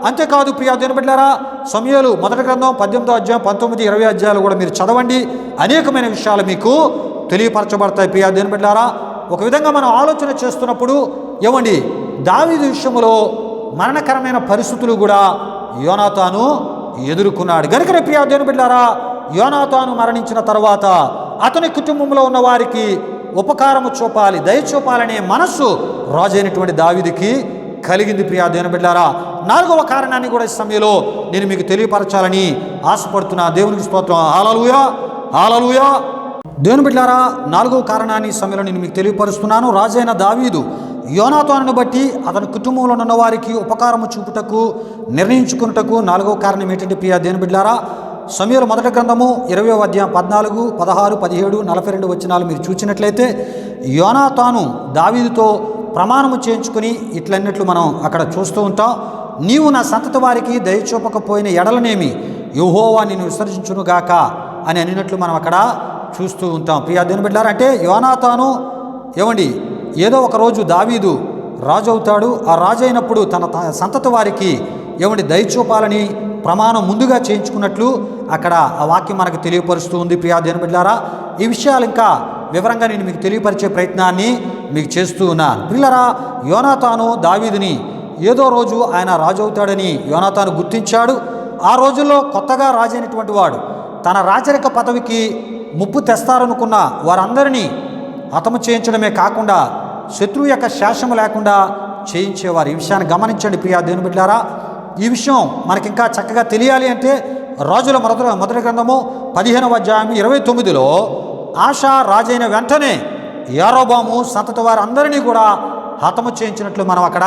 అంతేకాదు ప్రియా దేవుని బిడ్డలారా సమూయేలు మొదటి గ్రంథం 18వ అధ్యాయం 19, 20 అధ్యాయాలు కూడా మీరు చదవండి. అనేకమైన విషయాలు మీకు తెలియపరచబడతాయి. ప్రియా దేవుని బిడ్డలారా ఒక విధంగా మనం ఆలోచన చేస్తున్నప్పుడు ఏమండి దావీదు విషయంలో మరణకరమైన పరిస్థితులు కూడా యోనాతాను ఎదుర్కొన్నాడు. గనుకనే ప్రియా దేవుని బిడ్డలారా యోనాతాను మరణించిన తర్వాత అతని కుటుంబంలో ఉన్న వారికి ఉపకారము చూపాలి, దయ చూపాలనే మనస్సు రాజైనటువంటి దావీదుకి కలిగింది ప్రియా దేవుని బిడ్డారా. 4వ కారణాన్ని కూడా ఈ సమయంలో నేను మీకు తెలియపరచాలని ఆశపడుతున్నా. దేవునికి స్తోత్రం. హల్లెలూయా, హల్లెలూయా. దేవుని బిడ్డారా, 4వ కారణాన్ని ఈ సమయంలో నేను మీకు తెలియపరుస్తున్నాను. రాజైన దావీదు యోనాతానును బట్టి అతని కుటుంబంలో ఉన్న వారికి ఉపకారము చూపుటకు నిర్ణయించుకున్నటకు 4వ కారణం ఏంటంటే ప్రియా దేవుని బిడ్డారా, సమూయేలు మొదటి గ్రంథము 20వ అధ్యాయం 14, 16, 17, 42 వచనాలు మీరు చూసినట్లయితే యోనాతాను దావీదుతో ప్రమాణము చేయించుకుని ఇట్లన్నట్లు మనం అక్కడ చూస్తూ ఉంటాం. నీవు నా సంతతి వారికి దయచూపకపోయిన ఎడలనేమి యెహోవా నిన్ను విసర్జించునుగాక అని అనినట్లు మనం అక్కడ చూస్తూ ఉంటాం. ప్రియా దేవుని బిడ్డలారా, అంటే యోనాతాను ఏదో ఒక రోజు దావీదు రాజు అవుతాడు. ఆ రాజు అయినప్పుడు తన సంతతి వారికి దయచూపాలని ప్రమాణం ముందుగా చేయించుకున్నట్లు అక్కడ ఆ వాక్యం మనకు తెలియపరుస్తూ ఉంది. ప్రియా దేవుని బిడ్డలారా, ఈ విషయాలు ఇంకా వివరంగా నేను మీకు తెలియపరిచే ప్రయత్నాన్ని మీకు చేస్తూ ఉన్నాను. పిల్లరా, యోనాతాను దావీదుని ఏదో రోజు ఆయన రాజు అవుతాడని యోనాతాను గుర్తించాడు. ఆ రోజుల్లో కొత్తగా రాజు అయినటువంటి వాడు తన రాజరిక పదవికి ముప్పు తెస్తారనుకున్న వారందరినీ హతము చేయించడమే కాకుండా శత్రువు యొక్క శాసనం లేకుండా చేయించేవారు. ఈ విషయాన్ని గమనించండి ప్రియా దేవుని బిడ్డలారా. ఈ విషయం మనకింకా చక్కగా తెలియాలి అంటే రాజుల మొదటి గ్రంథము 15వ అధ్యాయం 29లో ఆషా రాజైన వెంటనే యారోబాము సంతతి వారందరినీ కూడా హతము చేయించినట్లు మనం అక్కడ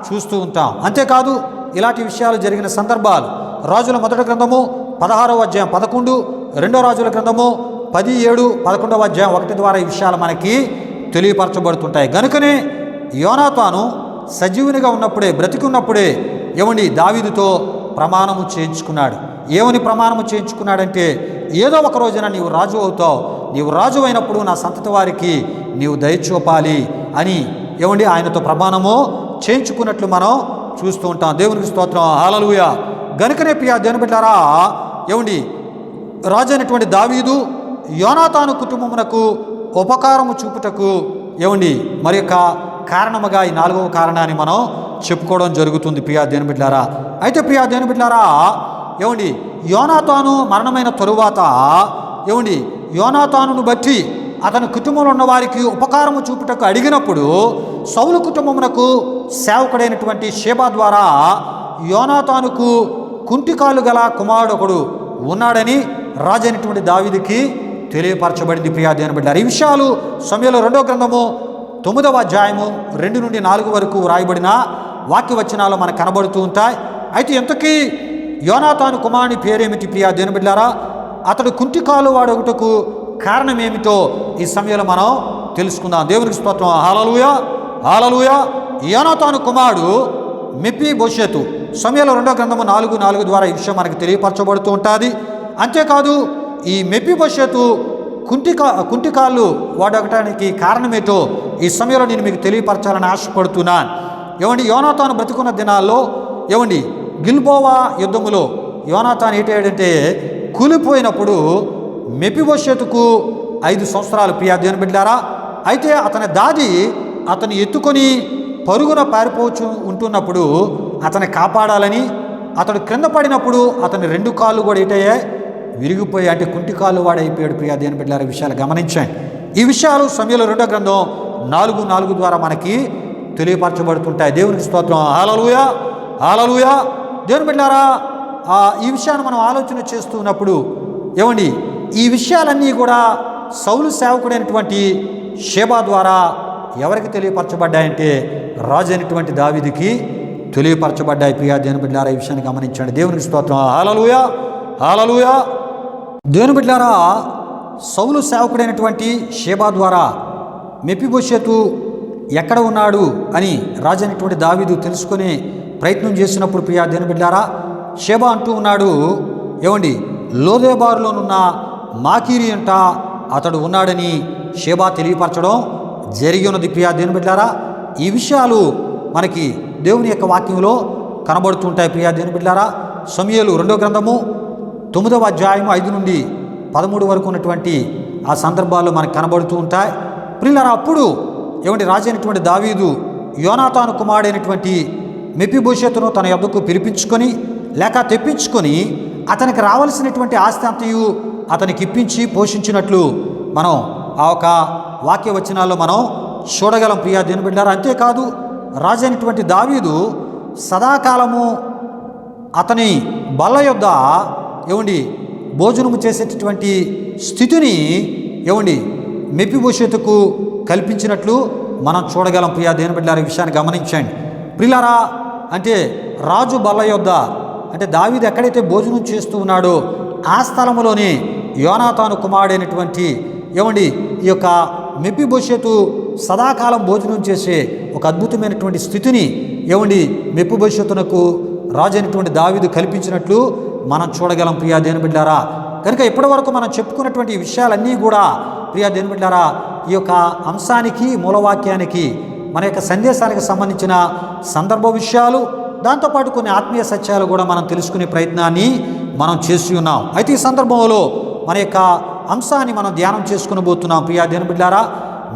చూస్తూ ఉంటాం. అంతేకాదు ఇలాంటి విషయాలు జరిగిన సందర్భాలు రాజుల మొదటి గ్రంథము 16వ అధ్యాయం 11, 2వ రాజుల గ్రంథము 10, 7, 11వ అధ్యాయం 1 ద్వారా ఈ విషయాలు మనకి తెలియపరచబడుతుంటాయి. కనుకనే యోనాతాను సజీవునిగా ఉన్నప్పుడే, బ్రతికి ఉన్నప్పుడే దావీదుతో ప్రమాణము చేయించుకున్నాడు. ఏమని ప్రమాణము చేయించుకున్నాడంటే, ఏదో ఒక రోజున నీవు రాజు అవుతావు, నీవు రాజు అయినప్పుడు నా సంతతి వారికి నీవు దయచూపాలి అని ఆయనతో ప్రమాణము చేయించుకున్నట్లు మనం చూస్తూ ఉంటాం. దేవునికి స్తోత్రం. హల్లెలూయా. గనుకనే ప్రియా దేవుని బిడ్డలారా, రాజు అయినటువంటి దావీదు యోనాతాను కుటుంబమునకు ఉపకారము చూపుటకు మరి యొక్క కారణముగా ఈ 4వ కారణాన్ని మనం చెప్పుకోవడం జరుగుతుంది ప్రియా దేవుని బిడ్డలారా. అయితే ప్రియా దేవుని బిడ్డలారా, యోనాతాను మరణమైన తరువాత యోనాతానును బట్టి అతని కుటుంబంలో ఉన్న వారికి ఉపకారము చూపుటకు అడిగినప్పుడు సౌలు కుటుంబమునకు సేవకుడైనటువంటి షేబా ద్వారా యోనాతానుకు కుంటికాలు గల కుమారుడు ఒకడు ఉన్నాడని రాజైనటువంటి దావీదుకి తెలియపరచబడింది ప్రియా దేవుని బిడ్డలారా. ఈ విషయాలు సమూయేలు 2వ గ్రంథము 9వ అధ్యాయము 2 నుండి 4 వరకు వ్రాయబడిన వాక్యవచనాలు మనకు కనబడుతూ ఉంటాయి. అయితే ఇంతకీ యోనాతాను కుమారుని పేరేమిటి ప్రియా దేవుని బిడ్డలారా? అతడు కుంటికాలు వాడొకటకు కారణం ఏమిటో ఈ సమయంలో మనం తెలుసుకుందాం. దేవునికి స్తోత్రం. హల్లెలూయా, హల్లెలూయా. యోనాతాను కుమారుడు మెఫీబోషెతు సమూయేలు 2వ గ్రంథము 4:4 ద్వారా ఈ విషయం మనకు తెలియపరచబడుతూ ఉంటుంది. అంతేకాదు ఈ మెఫీబోషెతు కుంటికాళ్ళు వాడగటానికి కారణమేటో ఈ సమయంలో నేను మీకు తెలియపరచాలని ఆశపడుతున్నాను. యోనాతాను బ్రతికున్న దినాల్లో గిల్బోవా యుద్ధములో యోనాతాను ఏంటంటే కూలిపోయినప్పుడు మెఫీబోషెతుకు 5 సంవత్సరాలు ప్రియా దేవుని బిడ్డలారా. అయితే అతని దాది అతను ఎత్తుకొని పరుగున పారిపోవచ్చు ఉంటున్నప్పుడు అతన్ని కాపాడాలని అతడు క్రింద పడినప్పుడు అతని 2 కాళ్ళు కూడా ఏంటయ్యాయి, విరిగిపోయి, అంటే కుంటి కాళ్ళు వాడైపోయాడు ప్రియా దేవుని బిడ్డలారా. విషయాలు గమనించండి. ఈ విషయాలు సమూయేలు 2వ గ్రంథం 4:4 ద్వారా మనకి తెలియపరచబడుతుంటాయి. దేవునికి స్తోత్రం. హల్లెలూయా, హల్లెలూయా. దేవుని బిడ్డలారా, ఈ విషయాన్ని మనం ఆలోచన చేస్తున్నప్పుడు ఈ విషయాలన్నీ కూడా సౌలు సేవకుడైనటువంటి షేబా ద్వారా ఎవరికి తెలియపరచబడ్డాయంటే రాజు అయినటువంటి దావీదుకి తెలియపరచబడ్డాయి ప్రియా దేవుని బిడ్డలారా. ఈ విషయాన్ని గమనించండి. దేవునికి స్తోత్రం. హల్లెలూయా, హల్లెలూయా. దేవుని బిడ్డలారా, సౌలు సేవకుడైనటువంటి షేబా ద్వారా మెఫీబోషెతు ఎక్కడ ఉన్నాడు అని రాజు అయినటువంటి దావీదు తెలుసుకునే ప్రయత్నం చేసినప్పుడు ప్రియా దేవుని బిడ్డలారా, షేబా అంటూ ఉన్నాడు, లోదేబారులోనున్న మాకీరి అంట అతడు ఉన్నాడని షేబా తెలియపరచడం జరిగి ఉన్నది ప్రియా దేవుని బిడ్డలారా. ఈ విషయాలు మనకి దేవుని యొక్క వాక్యంలో కనబడుతుంటాయి ప్రియా దేవుని బిడ్డలారా. సమూయేలు 2వ గ్రంథము 9వ అధ్యాయము 5 నుండి 13 వరకు ఉన్నటువంటి ఆ సందర్భాల్లో మనకు కనబడుతూ ఉంటాయి ప్రియులారా. అప్పుడు రాజు అయినటువంటి దావీదు యోనాతాను కుమారుడైనటువంటి మెఫీబోషెతును తన యొద్దకు పిలిపించుకొని లేక తెప్పించుకొని అతనికి రావాల్సినటువంటి ఆస్తి అంతయు అతనికి ఇప్పించి పోషించినట్లు మనం ఆ ఒక వాక్య వచనాల్లో మనం చూడగలం ప్రియా దేవుని బిడ్డలారా. అంతేకాదు రాజైనటువంటి దావీదు సదాకాలము అతని బల్ల యొద్ద ఏమండి భోజనము చేసేటటువంటి స్థితిని ఏమండి మెఫీబోషెతుకు కల్పించినట్లు మనం చూడగలం. ప్రియా దేవుని బిడ్డలారా, ఈ విషయాన్ని గమనించండి ప్రియులారా. అంటే రాజు బల్ల యొద్ద అంటే దావీదు ఎక్కడైతే భోజనం చేస్తూ ఉన్నాడో ఆ స్థలంలోనే యోనాతాను కుమారుడైనటువంటి ఏమండి ఈ యొక్క మెఫీబోషెతు సదాకాలం భోజనం చేసే ఒక అద్భుతమైనటువంటి స్థితిని ఏమండి మెఫీబోషెతునకు రాజు అయినటువంటి దావీదు కల్పించినట్లు మనం చూడగలం. ప్రియా దేవుని బిడ్డలారా, కనుక ఇప్పటి వరకు మనం చెప్పుకున్నటువంటి ఈ విషయాలన్నీ కూడా ప్రియా దేవుని బిడ్డలారా, ఈ యొక్క అంశానికి మూలవాక్యానికి మన యొక్క సందేశానికి సంబంధించిన సందర్భ విషయాలు, దాంతోపాటు కొన్ని ఆత్మీయ సత్యాలు కూడా మనం తెలుసుకునే ప్రయత్నాన్ని మనం చేసి ఉన్నాం. అయితే ఈ సందర్భంలో మన యొక్క అంశాన్ని మనం ధ్యానం చేసుకుని పోతున్నాం. ప్రియా దేవుని బిడ్డలారా,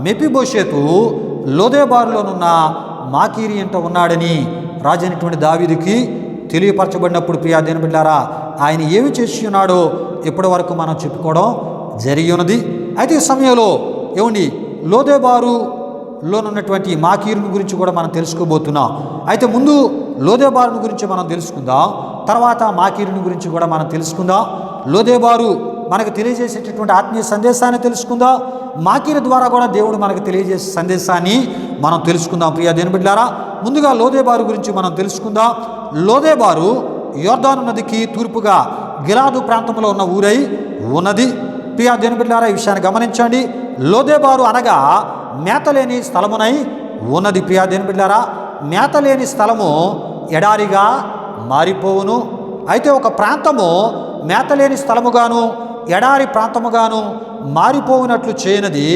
మెఫీబోషెతు లోదెబారులోనున్న మాకీరి ఎంట ఉన్నాడని రాజైనటువంటి దావీదుకి తెలియపరచబడినప్పుడు ప్రియా దేవుని బిడ్డలారా, ఆయన ఏమి చేసి ఉన్నాడో ఇప్పటి వరకు మనం చెప్పుకోవడం జరిగి ఉన్నది. అయితే ఈ సమయంలో ఏమండి లోదెబారులోనున్నటువంటి మాకీరుని గురించి కూడా మనం తెలుసుకోబోతున్నాం. అయితే ముందు లోదెబారుని గురించి మనం తెలుసుకుందాం, తర్వాత మాకీరుని గురించి కూడా మనం తెలుసుకుందాం. లోదెబారు మనకు తెలియజేసేటటువంటి ఆత్మీయ సందేశాన్ని తెలుసుకుందాం. మాకీరు ద్వారా కూడా దేవుడు మనకు తెలియజేసే సందేశాన్ని మనం తెలుసుకుందాం. ప్రియా దేవుని బిడ్డలారా, ముందుగా లోదెబారు గురించి మనం తెలుసుకుందాం. లోదెబారు యోర్దాను నదికి తూర్పుగా గిలాదు ప్రాంతంలో ఉన్న ఊరై ఉన్నది. ప్రియా దేవుని బిడ్డలారా, ఈ విషయాన్ని గమనించండి. లోదెబారు అనగా మేతలేని స్థలమునై ఉన్నది. ప్రియా దేవుని బిడ్డలారా, మేతలేని స్థలము ఎడారిగా మారిపోవును. అయితే ఒక ప్రాంతము మేతలేని స్థలముగాను ఎడారి ప్రాంతముగాను మారిపోవునట్లు చేయనది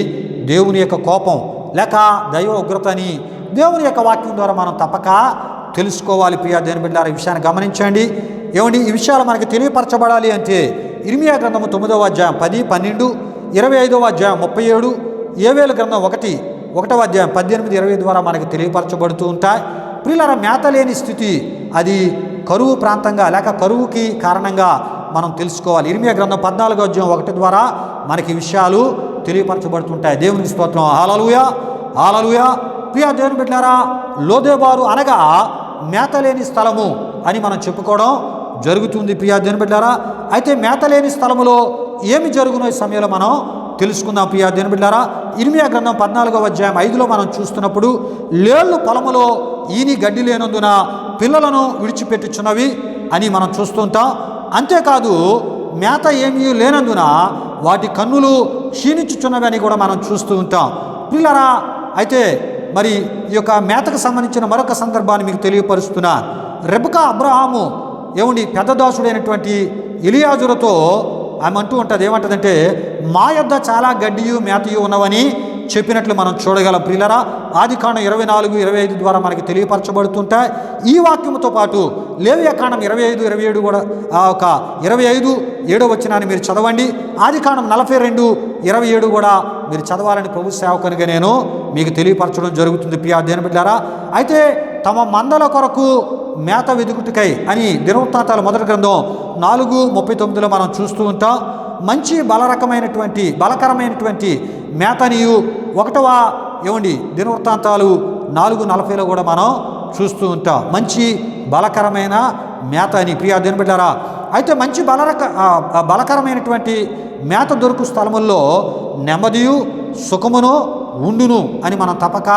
దేవుని యొక్క కోపం లేక దైవ ఉగ్రత అని దేవుని యొక్క వాక్యం ద్వారా మనం తప్పక తెలుసుకోవాలి. ప్రియా దేవుని బిడ్డలారా, ఈ విషయాన్ని గమనించండి. ఏమండి, ఈ విషయాలు మనకి తెలియపరచబడాలి అంటే ఇర్మియా గ్రంథము 9వ అధ్యాయం 10, 12, 25వ అధ్యాయం 37, యోవేలు గ్రంథం 1వ అధ్యాయం 18, 20 ద్వారా మనకి తెలియపరచబడుతూ ఉంటాయి. ప్రియులారా, మేత లేని స్థితి అది కరువు ప్రాంతంగా లేక కరువుకి కారణంగా మనం తెలుసుకోవాలి. ఇర్మియా గ్రంథం 14వ అధ్యాయం 1 ద్వారా మనకి విషయాలు తెలియపరచబడుతుంటాయి. దేవునికి స్తోత్రం. హల్లెలూయా, హల్లెలూయా. ప్రియా దేవుని బిడ్డలారా, లోదెబారు అనగా మేత లేని స్థలము అని మనం చెప్పుకోవడం జరుగుతుంది. ప్రియా దేవుని బిడ్డలారా, అయితే మేత లేని స్థలములో ఏమి జరుగునో ఈ సమయంలో మనం తెలుసుకుందాం. ప్రియా దేవుని బిడ్డలారా, ఇర్మియా గ్రంథం 14వ అధ్యాయం 5లో మనం చూస్తున్నప్పుడు లేళ్ళు పొలములో ఈని గడ్డి లేనందున పిల్లలను విడిచిపెట్టుచున్నవి అని మనం చూస్తుంటాం. అంతేకాదు మేత ఏమీ లేనందున వాటి కన్నులు క్షీణించుచున్నవి అని కూడా మనం చూస్తూ ఉంటాం. పిల్లరా, అయితే మరి ఈ యొక్క మేతకు సంబంధించిన మరొక సందర్భాన్ని మీకు తెలియపరుస్తున్నా. రెబెకా అబ్రహాము ఏమండి పెద్ద దాసుడైనటువంటి ఎలియాజరుతో ఆమె అంటూ ఉంటుంది. ఏమంటుందంటే, మా యొద్ద చాలా గడ్డియు మేతయు ఉన్నవని చెప్పినట్లు మనం చూడగలం. ప్రియులరా, ఆదికాండం 24, 25 ద్వారా మనకి తెలియపరచబడుతుంటాయి. ఈ వాక్యంతో పాటు లేవియాకాండం 25, 27 కూడా ఒక 25, 7వ వచనాన్ని మీరు చదవండి. ఆదికాండం 42, 27 కూడా మీరు చదవాలని ప్రభు సేవకునిగా నేను మీకు తెలియపరచడం జరుగుతుంది. ప్రియా దేవుని బిడ్డలారా, అయితే తమ మందల కొరకు మేత వెదుగుటకై అని దినవృత్తాంతాల మొదటి గ్రంథం 4:39లో మనం చూస్తూ ఉంటాం. మంచి బలకరమైనటువంటి మేతనియు 1వ ఏమండి దినవృత్తాంతాలు 4:40లో కూడా మనం చూస్తూ ఉంటాం. మంచి బలకరమైన మేత అని. ప్రియా దేవుని బిడ్డలారా, అయితే మంచి బలకరమైనటువంటి మేత దొరుకు స్థలముల్లో నెమ్మదియు సుఖమును ఉండును అని మనం తప్పక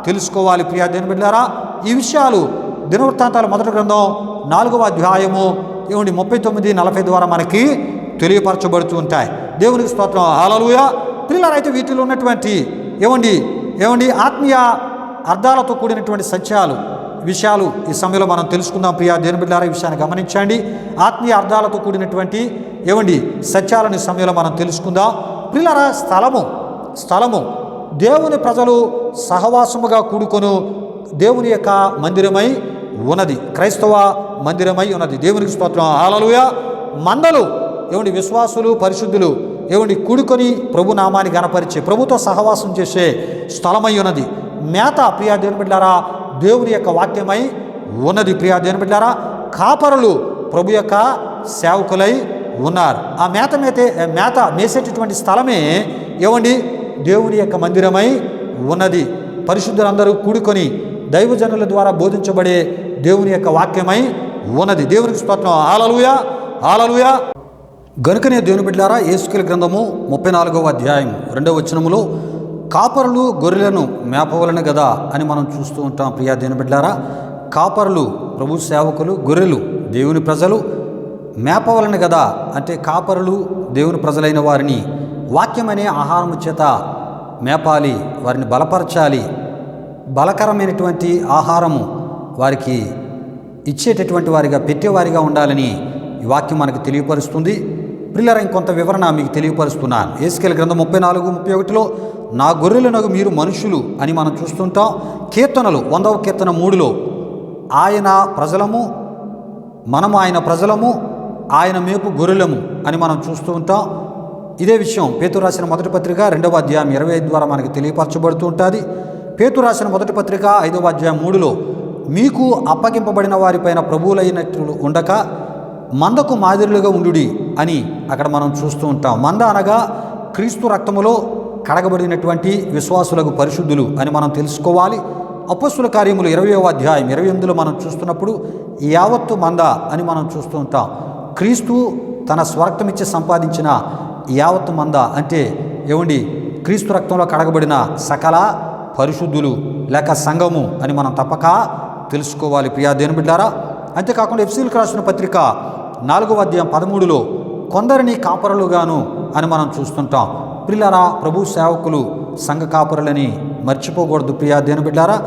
తెలుసుకోవాలి. ప్రియా దేవుని బిడ్డలారా, ఈ విషయాలు దినవృత్తాంతాల మొదటి గ్రంథం 4వ అధ్యాయము ఏమండి 39, 40 ద్వారా మనకి తెలియపరచబడుతూ ఉంటాయి. దేవునికి స్తోత్రం. హల్లెలూయా. పిల్లలు, అయితే వీటిలో ఉన్నటువంటి ఏమండి ఆత్మీయ అర్థాలతో కూడినటువంటి విషయాలు ఈ సమయంలో మనం తెలుసుకుందాం. ప్రియా దేవుని బిడ్డలారా, ఈ విషయాన్ని గమనించండి. ఆత్మీయ అర్థాలతో కూడినటువంటి సత్యాలను ఈ సమయంలో మనం తెలుసుకుందాం. పిల్లల స్థలము దేవుని ప్రజలు సహవాసముగా కూడుకొను దేవుని యొక్క మందిరమై ఉన్నది, క్రైస్తవ మందిరమై ఉన్నది. దేవునికి స్తోత్రం. హల్లెలూయా. మందలు విశ్వాసులు పరిశుద్ధులు కూడుకొని ప్రభు నామాన్ని గణపరిచే ప్రభుతో సహవాసం చేసే స్థలమై ఉన్నది. మేత ప్రియా దేవుని బిడ్డలారా దేవుని యొక్క వాక్యమై ఉన్నది. ప్రియా దేవుని బిడ్డలారా, కాపరులు ప్రభు యొక్క సేవకులై ఉన్నారు. ఆ మేత మేసేటటువంటి స్థలమే దేవుని యొక్క మందిరమై ఉన్నది. పరిశుద్ధులందరూ కూడుకొని దైవజనుల ద్వారా బోధించబడే దేవుని యొక్క వాక్యమై ఉన్నది. దేవునికి స్తోత్రం. హల్లెలూయా, హల్లెలూయా. గనుకనే దేవుని బిడ్డలారా, యేసుకేలు గ్రంథము 34వ అధ్యాయం 2వ వచనములో కాపరులు గొర్రెలను మేపవలెను గదా అని మనం చూస్తూ ఉంటాం. ప్రియా దేవుని బిడ్డలారా, కాపరులు ప్రభు సేవకులు, గొర్రెలు దేవుని ప్రజలు మేపవలెను గదా అంటే కాపరులు దేవుని ప్రజలైన వారిని వాక్యమనే ఆహారము చేత మేపాలి, వారిని బలపరచాలి. బలకరమైనటువంటి ఆహారము వారికి ఇచ్చేటటువంటి వారిగా, పెట్టేవారిగా ఉండాలని ఈ వాక్యం మనకు తెలియపరుస్తుంది. ప్రియులారా, ఇంకొంత వివరణ మీకు తెలియపరుస్తున్నాను. యేసుకేలు గ్రంథం 34:31లో నా గొర్రెలనగు మీరు మనుషులు అని మనం చూస్తుంటాం. కీర్తనలు 100వ కీర్తన 3లో ఆయన ప్రజలము, మనము ఆయన ప్రజలము, ఆయన మేపు గొర్రెలము అని మనం చూస్తూ ఉంటాం. ఇదే విషయం పేతురు రాసిన మొదటి పత్రిక 2వ అధ్యాయం 25 ద్వారా మనకు తెలియపరచబడుతూ ఉంటుంది. పేతురు రాసిన మొదటి పత్రిక 5వ అధ్యాయం 3లో మీకు అప్పగింపబడిన వారిపైన ప్రభువులైనట్లు ఉండక మందకు మాదిరిలుగా ఉండుడి అని అక్కడ మనం చూస్తూ ఉంటాం. మంద అనగా క్రీస్తు రక్తములో కడగబడినటువంటి విశ్వాసులకు పరిశుద్ధులు అని మనం తెలుసుకోవాలి. అపొస్తలుల కార్యములు 20వ అధ్యాయం 28లో మనం చూస్తున్నప్పుడు యావత్తు మంద అని మనం చూస్తూ ఉంటాం. క్రీస్తు తన స్వరక్తమిచ్చి సంపాదించిన యావత్తు మంద అంటే ఏమండి, క్రీస్తు రక్తంలో కడగబడిన సకల పరిశుద్ధులు లేక సంఘము అని మనం తప్పక తెలుసుకోవాలి. ప్రియా దేవుని బిడ్డారా, అంతేకాకుండా ఎఫెసీయులకు రాసిన పత్రిక 4వ అధ్యాయం 13లో కొందరిని కాపరులుగాను అని మనం చూస్తుంటాం. ప్రియులారా, ప్రభు సేవకులు సంఘ కాపరులని మర్చిపోకూడదు. ప్రియా దేవుని బిడ్డారా,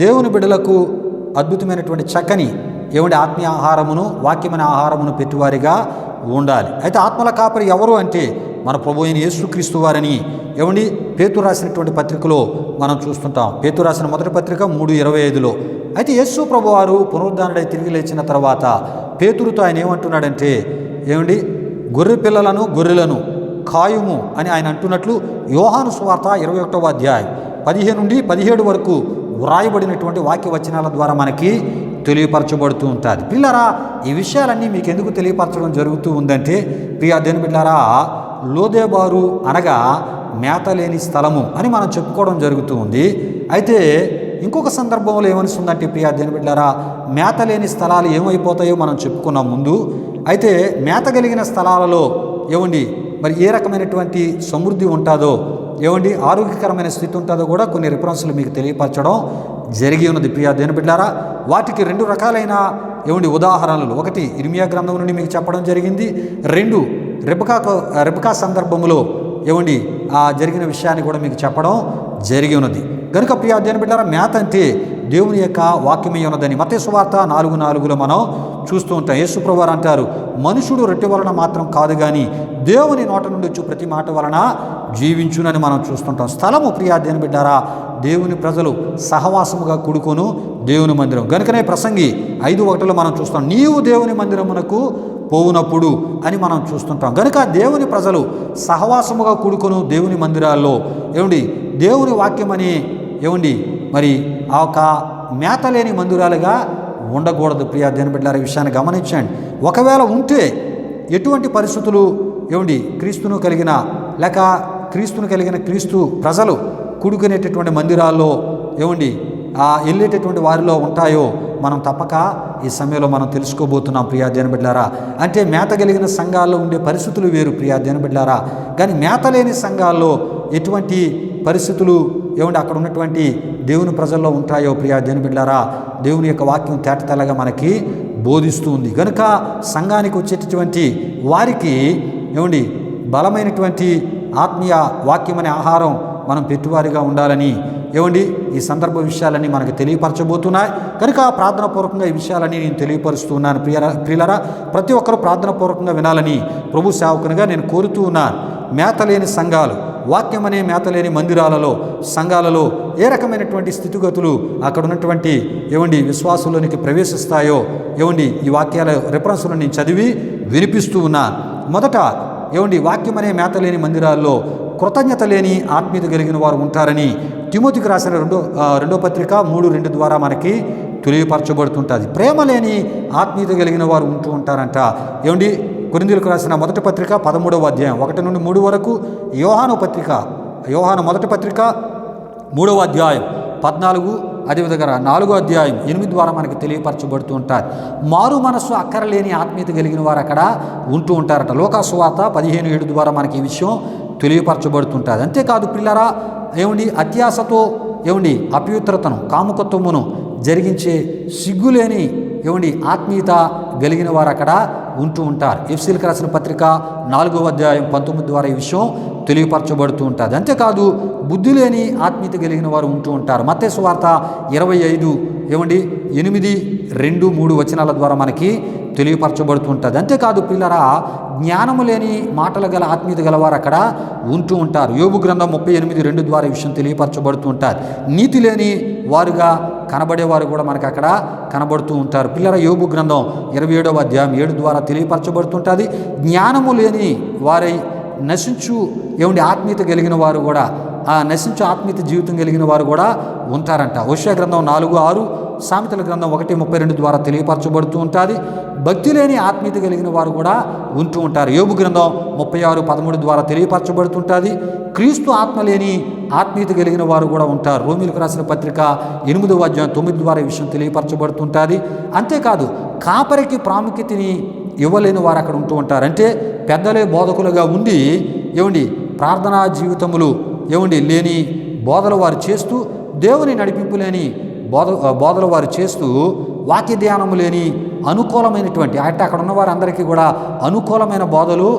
దేవుని బిడ్డలకు అద్భుతమైనటువంటి చక్కని ఏమండి ఆత్మీయ ఆహారమును, వాక్యమైన ఆహారమును పెట్టువారిగా ఉండాలి. అయితే ఆత్మల కాపరి ఎవరు అంటే మన ప్రభు అయిన యేసుక్రీస్తు వారని ఏమండి పేతురు రాసినటువంటి పత్రికలో మనం చూస్తుంటాం. పేతురు రాసిన మొదటి పత్రిక 3:25లో. అయితే యేసు ప్రభు వారు పునరుద్ధానుడై తిరిగి లేచిన తర్వాత పేతురుతో ఆయన ఏమంటున్నాడంటే, ఏమండి గొర్రె పిల్లలను గొర్రెలను కాయుము అని ఆయన అంటున్నట్లు యోహాను సువార్త 21వ అధ్యాయం 15 నుండి 17 వరకు వ్రాయబడినటువంటి వాక్య వచనాల ద్వారా మనకి తెలియపరచబడుతూ ఉంటుంది. పిల్లరా, ఈ విషయాలన్నీ మీకు ఎందుకు తెలియపరచడం జరుగుతూ ఉందంటే, ప్రియా దేవుని బిడ్డలారా, లోదేబారు అనగా మేత లేని స్థలము అని మనం చెప్పుకోవడం జరుగుతూ ఉంది. అయితే ఇంకొక సందర్భంలో ఏమనిస్తుందంటే, ప్రియా దేవుని బిడ్డలారా, మేత లేని స్థలాలు ఏమైపోతాయో మనం చెప్పుకున్నాం ముందు. అయితే మేత కలిగిన స్థలాలలో ఏమండి మరి ఏ రకమైనటువంటి సమృద్ధి ఉంటుందో, ఏమండి ఆరోగ్యకరమైన స్థితి ఉంటుందో కూడా కొన్ని రిఫరెన్స్లు మీకు తెలియపరచడం జరిగి ఉన్నది. ప్రియా దేవుని బిడ్డలారా, వాటికి 2 రకాలైన ఏమండి ఉదాహరణలు. ఒకటి ఇర్మియా గ్రంథం నుండి మీకు చెప్పడం జరిగింది. 2 రెబకా సందర్భంలో ఏమండి జరిగిన విషయాన్ని కూడా మీకు చెప్పడం జరిగి ఉన్నది. కనుక ప్రియా దేవుని బిడ్డలారా, మేత అంటే దేవుని యొక్క వాక్యమే ఉన్నదని మత్తయి సువార్త 4:4లో మనం చూస్తూ ఉంటాం. యేసు ప్రభువారు అంటారు, మనుషుడు రొట్టె వలన మాత్రం కాదు కానీ దేవుని నోట నుండి వచ్చి ప్రతి మాట వలన జీవించునని మనం చూస్తుంటాం. స్థలము ప్రియా దేవుని బిడ్డలారా, దేవుని ప్రజలు సహవాసముగా కూడుకొను దేవుని మందిరం. కనుకనే ప్రసంగి 5:1లో మనం చూస్తాం, నీవు దేవుని మందిరమునకు పోవునప్పుడు అని మనం చూస్తుంటాం. కనుక దేవుని ప్రజలు సహవాసముగా కూడుకొను దేవుని మందిరాల్లో ఏమండి దేవుని వాక్యమని ఏమండి మరి ఆ ఒక మేత లేని మందిరాలుగా ఉండకూడదు. ప్రియా దేవుని బిడ్డలారా, ఈ విషయాన్ని గమనించండి. ఒకవేళ ఉంటే ఎటువంటి పరిస్థితులు ఏమండి క్రీస్తును కలిగిన లేక క్రీస్తును కలిగిన క్రీస్తు ప్రజలు కూడుకునేటటువంటి మందిరాల్లో ఏమండి వెళ్ళేటటువంటి వారిలో ఉంటాయో మనం తప్పక ఈ సమయంలో మనం తెలుసుకోబోతున్నాం. ప్రియా దేవుని బిడ్డలారా, అంటే మేత కలిగిన సంఘాల్లో ఉండే పరిస్థితులు వేరు. ప్రియా దేవుని బిడ్డలారా, కానీ మేత లేని సంఘాల్లో ఎటువంటి పరిస్థితులు ఏమంటే అక్కడ ఉన్నటువంటి దేవుని ప్రజల్లో ఉంటాయో ప్రియా దేవుని బిడ్డలారా, దేవుని యొక్క వాక్యం తేటతెల్లగా మనకి బోధిస్తూ ఉంది. కనుక సంఘానికి వచ్చేటటువంటి వారికి ఏమండి బలమైనటువంటి ఆత్మీయ వాక్యం అనే ఆహారం మనం పెట్టువారిగా ఉండాలని ఏమండి ఈ సందర్భ విషయాలన్నీ మనకు తెలియపరచబోతున్నాయి. కనుక ప్రార్థనాపూర్వకంగా ఈ విషయాలన్నీ నేను తెలియపరుస్తున్నాను. ప్రియులరా, ప్రతి ఒక్కరూ ప్రార్థనాపూర్వకంగా వినాలని ప్రభు సేవకునిగా నేను కోరుతూ ఉన్నాను. మేత లేని సంఘాలు, వాక్యం అనే మేత లేని మందిరాలలో, సంఘాలలో ఏ రకమైనటువంటి స్థితిగతులు అక్కడ ఉన్నటువంటి ఏమండి విశ్వాసంలోనికి ప్రవేశిస్తాయో ఏమండి ఈ వాక్యాల రిఫరెన్స్లను నేను చదివి వినిపిస్తూ ఉన్నాను. మొదట ఏమండి వాక్యం అనే మేత లేని మందిరాల్లో కృతజ్ఞత లేని ఆత్మీయత కలిగిన వారు ఉంటారని తిమోతికి రాసిన రెండో పత్రిక 3:2 ద్వారా మనకి తెలియపరచబడుతుంటుంది. ప్రేమ లేని ఆత్మీయత కలిగిన వారు ఉంటూ ఉంటారంట. ఏమండి కొరింథీయులకు రాసిన మొదటి పత్రిక 13వ అధ్యాయం 1 నుండి 3 వరకు, యోహాను మొదటి పత్రిక 3వ అధ్యాయం 14, అదేవిధంగా 4వ అధ్యాయం 8 ద్వారా మనకి తెలియపరచబడుతూ ఉంటారు. మారు మనస్సు అక్కరలేని ఆత్మీయత కలిగిన వారు అక్కడ ఉంటూ ఉంటారట. లోకా సువార్త 15:7 ద్వారా మనకి ఈ విషయం తెలియపరచబడుతుంటుంది. అంతేకాదు పిల్లరా, అత్యాశతో అపవిత్రతను, కాముకత్వమును జరిగించే సిగ్గులేని ఆత్మీయత కలిగిన వారు అక్కడ ఉంటూ ఉంటారు. ఎఫెసీయులకు రాసిన పత్రిక 4వ అధ్యాయం 19 ద్వారా ఈ విషయం తెలియపరచబడుతూ ఉంటుంది. అంతేకాదు బుద్ధి లేని ఆత్మీయత కలిగిన వారు ఉంటూ ఉంటారు. మత్తయి సువార్త 25 8, 2, 3 వచనాల ద్వారా మనకి తెలియపరచబడుతూ ఉంటుంది. అంతేకాదు పిల్లరా, జ్ఞానము లేని మాటలు గల ఆత్మీయత గలవారు అక్కడ ఉంటూ ఉంటారు. యోబు గ్రంథం 38:2 ద్వారా ఈ విషయం తెలియపరచబడుతూ ఉంటారు. నీతి లేని వారుగా కనబడేవారు కూడా మనకు అక్కడ కనబడుతూ ఉంటారు. పిల్లల యోబు గ్రంథం 27వ అధ్యాయం 7 ద్వారా తెలియపరచబడుతుంటుంది. జ్ఞానము లేని వారై నశించు ఆత్మీయత కలిగిన వారు కూడా, ఆ నశించు ఆత్మీయత జీవితం కలిగిన వారు కూడా ఉంటారంట. హోషేయ గ్రంథం 4:6, సామెతల గ్రంథం 1:32 ద్వారా తెలియపరచబడుతూ ఉంటుంది. భక్తి లేని ఆత్మీయత కలిగిన వారు కూడా ఉంటూ ఉంటారు. యోబు గ్రంథం 36:13 ద్వారా తెలియపరచబడుతుంటుంది. క్రీస్తు ఆత్మ లేని ఆత్మీయత కలిగిన వారు కూడా ఉంటారు. రోమీయులకు రాసిన పత్రిక 8వ అధ్యాయం 9 ద్వారా ఈ విషయం తెలియపరచబడుతుంటుంది. అంతేకాదు కాపరికి ప్రాముఖ్యతని ఇవ్వలేని వారు అక్కడ ఉంటూ ఉంటారు. అంటే పెద్దలే బోధకులుగా ఉండి ప్రార్థనా జీవితములు లేని బోధలు వారు చేస్తూ, దేవుని నడిపింపు లేని బోధలు వారు చేస్తూ, వాక్య ధ్యానము లేని అనుకూలమైనటువంటి అంటే అక్కడ ఉన్న వారందరికీ కూడా అనుకూలమైన బోధలు